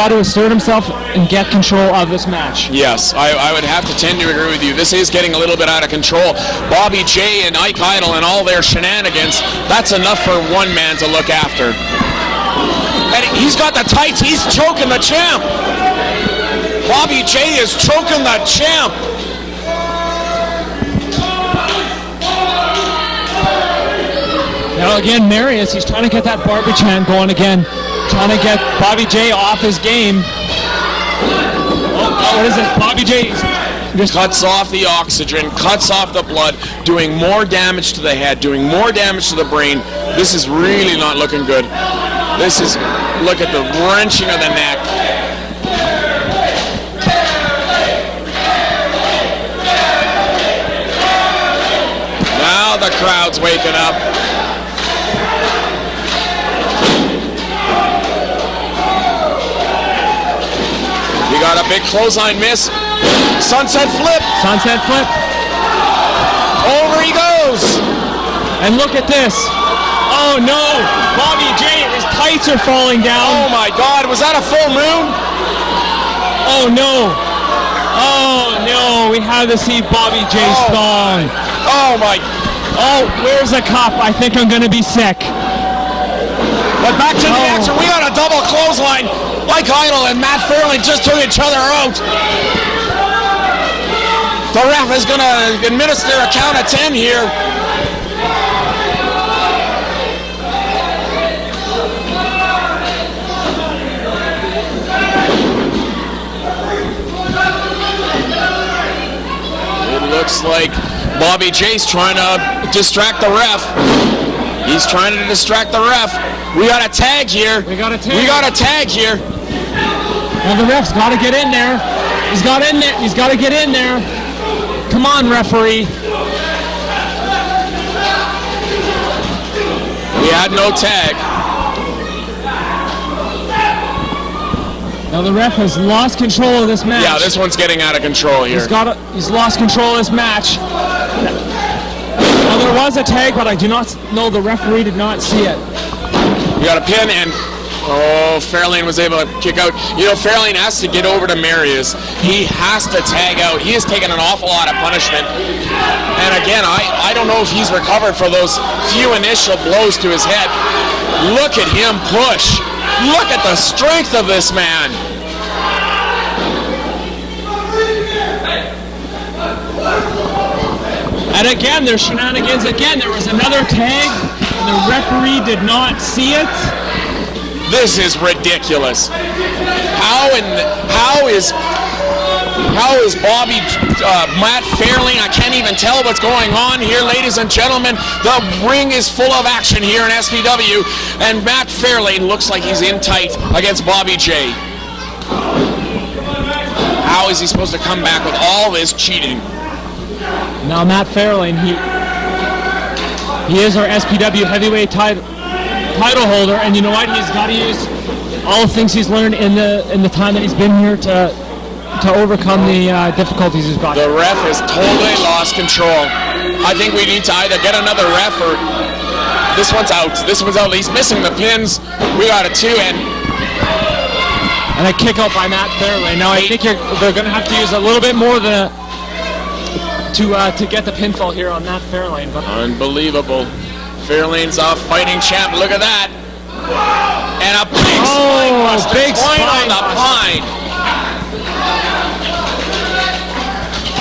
to assert himself and get control of this match. Yes, I would have to tend to agree with you. This is getting a little bit out of control. Bobby J and Ike Idle and all their shenanigans, that's enough for one man to look after. And he's got the tights. He's choking the champ. Bobby J is choking the champ. Now again, Marius, he's trying to get that Barberchan going again. Trying to get Bobby J off his game. Oh, what is this? Bobby J just cuts off the oxygen, cuts off the blood, doing more damage to the head, doing more damage to the brain. This is really not looking good. Look at the wrenching of the neck. Now the crowd's waking up. We got a big clothesline miss. Sunset flip. Over he goes. And look at this. Oh no. Bobby J, his tights are falling down. Oh my God. Was that a full moon? Oh no. Oh no. We have to see Bobby J's thong. Oh my. Oh, where's the cup? I think I'm going to be sick. But back to the action. We got a double clothesline. Mike Idle and Matt Fairlane just took each other out. The ref is going to administer a count of 10 here. It looks like Bobby J's trying to distract the ref. He's trying to distract the ref. We got a tag here. We got a tag here. Now the ref's got to get in there. He's got to get in there. Come on, referee. We had no tag. Now the ref has lost control of this match. Yeah, this one's getting out of control here. He's lost control of this match. Now there was a tag, but I do not know, the referee did not see it. We got a pin, and Fairlane was able to kick out. You know, Fairlane has to get over to Marius. He has to tag out. He has taken an awful lot of punishment. And again, I don't know if he's recovered for those few initial blows to his head. Look at him push. Look at the strength of this man. And again, there's shenanigans. Again, there was another tag. And the referee did not see it. This is ridiculous. How is Bobby Matt Fairlane? I can't even tell what's going on here, ladies and gentlemen. The ring is full of action here in SPW, and Matt Fairlane looks like he's in tight against Bobby J. How is he supposed to come back with all this cheating? Now Matt Fairlane, he is our SPW heavyweight title holder, and you know what? He's got to use all the things he's learned in the time that he's been here to overcome the difficulties he's got. The ref has totally lost control. I think we need to either get another ref or this one's out. This one's out. He's missing the pins. We got a 2 and a kick out by Matt Fairlane. Now I think they're going to have to use a little bit more than to get the pinfall here on Matt Fairlane. But unbelievable. Fairlane's a fighting champ. Look at that. And a big spine buster. Big spine on the buster. pine.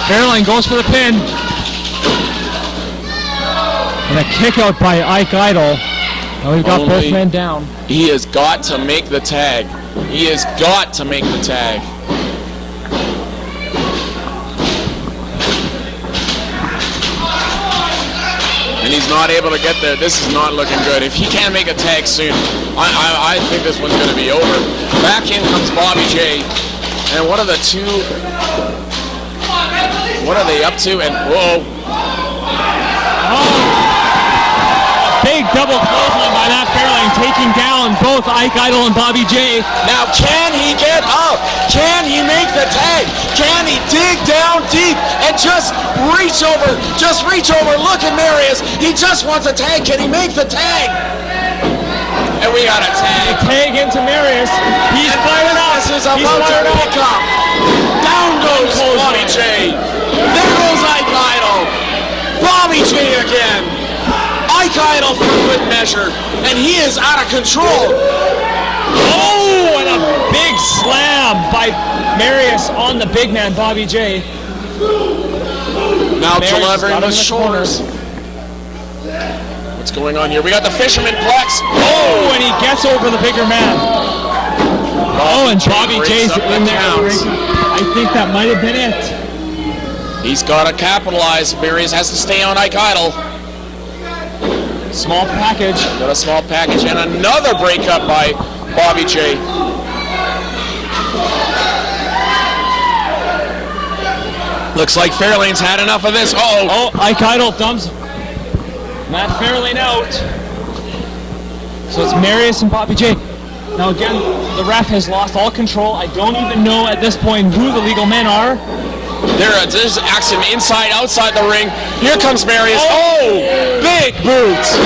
Fairlane goes for the pin. And a kick out by Ike Idle. Now we've got both men down. He has got to make the tag. He has got to make the tag. he's not able to get there. This is not looking good. If he can't make a tag soon, I think this one's going to be over. Back in comes Bobby J. And what are the two? What are they up to? And whoa. Big double clothesline by Matt Fairlane, taking down both Ike Idol and Bobby J. Now, can he get up? Can he make the tag? Can he dig down deep and just reach over? Look at Marius. He just wants a tag. Can he make the tag? And we got a tag. Tag into Marius. He's fired up. This is about to pick up. Down goes Bobby J. There goes Ike Idol. Bobby J again. Ike Idol for good measure, and he is out of control. Oh, and a big slam by Marius on the big man, Bobby J. Now delivering the shoulders. What's going on here? We got the Fisherman Plex. Oh, and he gets over the bigger man. Oh, and Bobby J's in there. I think that might have been it. He's got to capitalize. Marius has to stay on Ike Idol. Small package. Got a small package and another breakup by Bobby J. Looks like Fairlane's had enough of this. Oh, Ike Idol dumps Matt Fairlane out. So it's Marius and Bobby J. Now again, the ref has lost all control. I don't even know at this point who the legal men are. There's action inside, outside the ring. Here comes Marius. Oh, big boots.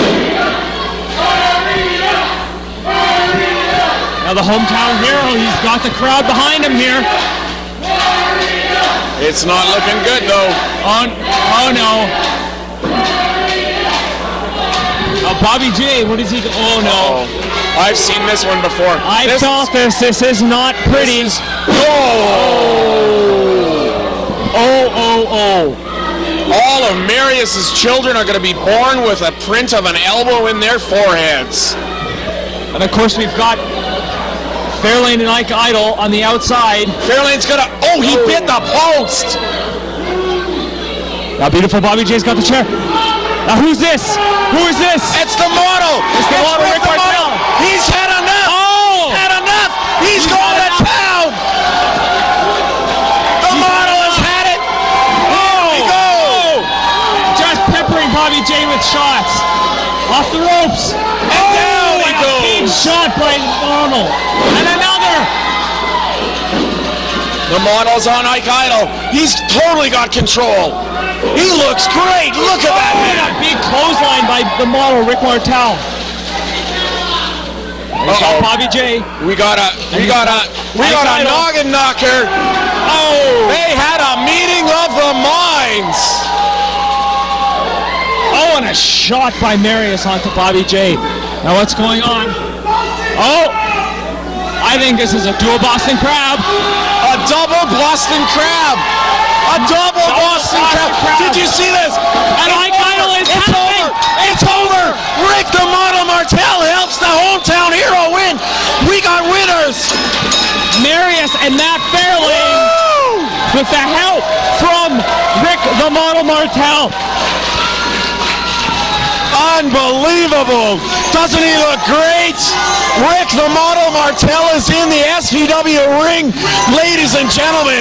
Now the hometown hero, he's got the crowd behind him here. It's not looking good though. Oh no. Bobby J, what is he? Oh no. I've seen this one before. I felt this. This is not pretty. Oh. All of Marius's children are going to be born with a print of an elbow in their foreheads. And of course we've got Fairlane and Ike Idol on the outside. Fairlane's going to... Oh, he bit the post! Now beautiful Bobby J's got the chair. Now who's this? Who is this? It's the model! It's the model, Rick Martel. He's had enough! Oh! Had enough! He's going to town! The model has had it! Here we go! Just peppering Bobby J with shots. Off the ropes. And down he goes! Big shot by Model. And another! The model's on Ike Idol. He's totally got control. He looks great. Look at that man. A big clothesline by the model, Rick Martel. Bobby J. We got a noggin knocker. Oh! They had a meeting of the minds. Oh, and a shot by Marius onto Bobby J. Now what's going on? Oh! I think this is a dual Boston Crab. A double Boston Crab. A double Boston Crab. Did you see this? And Ike Idol is happening. It's over. Rick the Model Martel helps the hometown hero win. We got winners. Marius and Matt Fairlane with the help from Rick the Model Martel. Unbelievable. Doesn't he look great? Rick the Model Martel is in the SPW ring, ladies and gentlemen.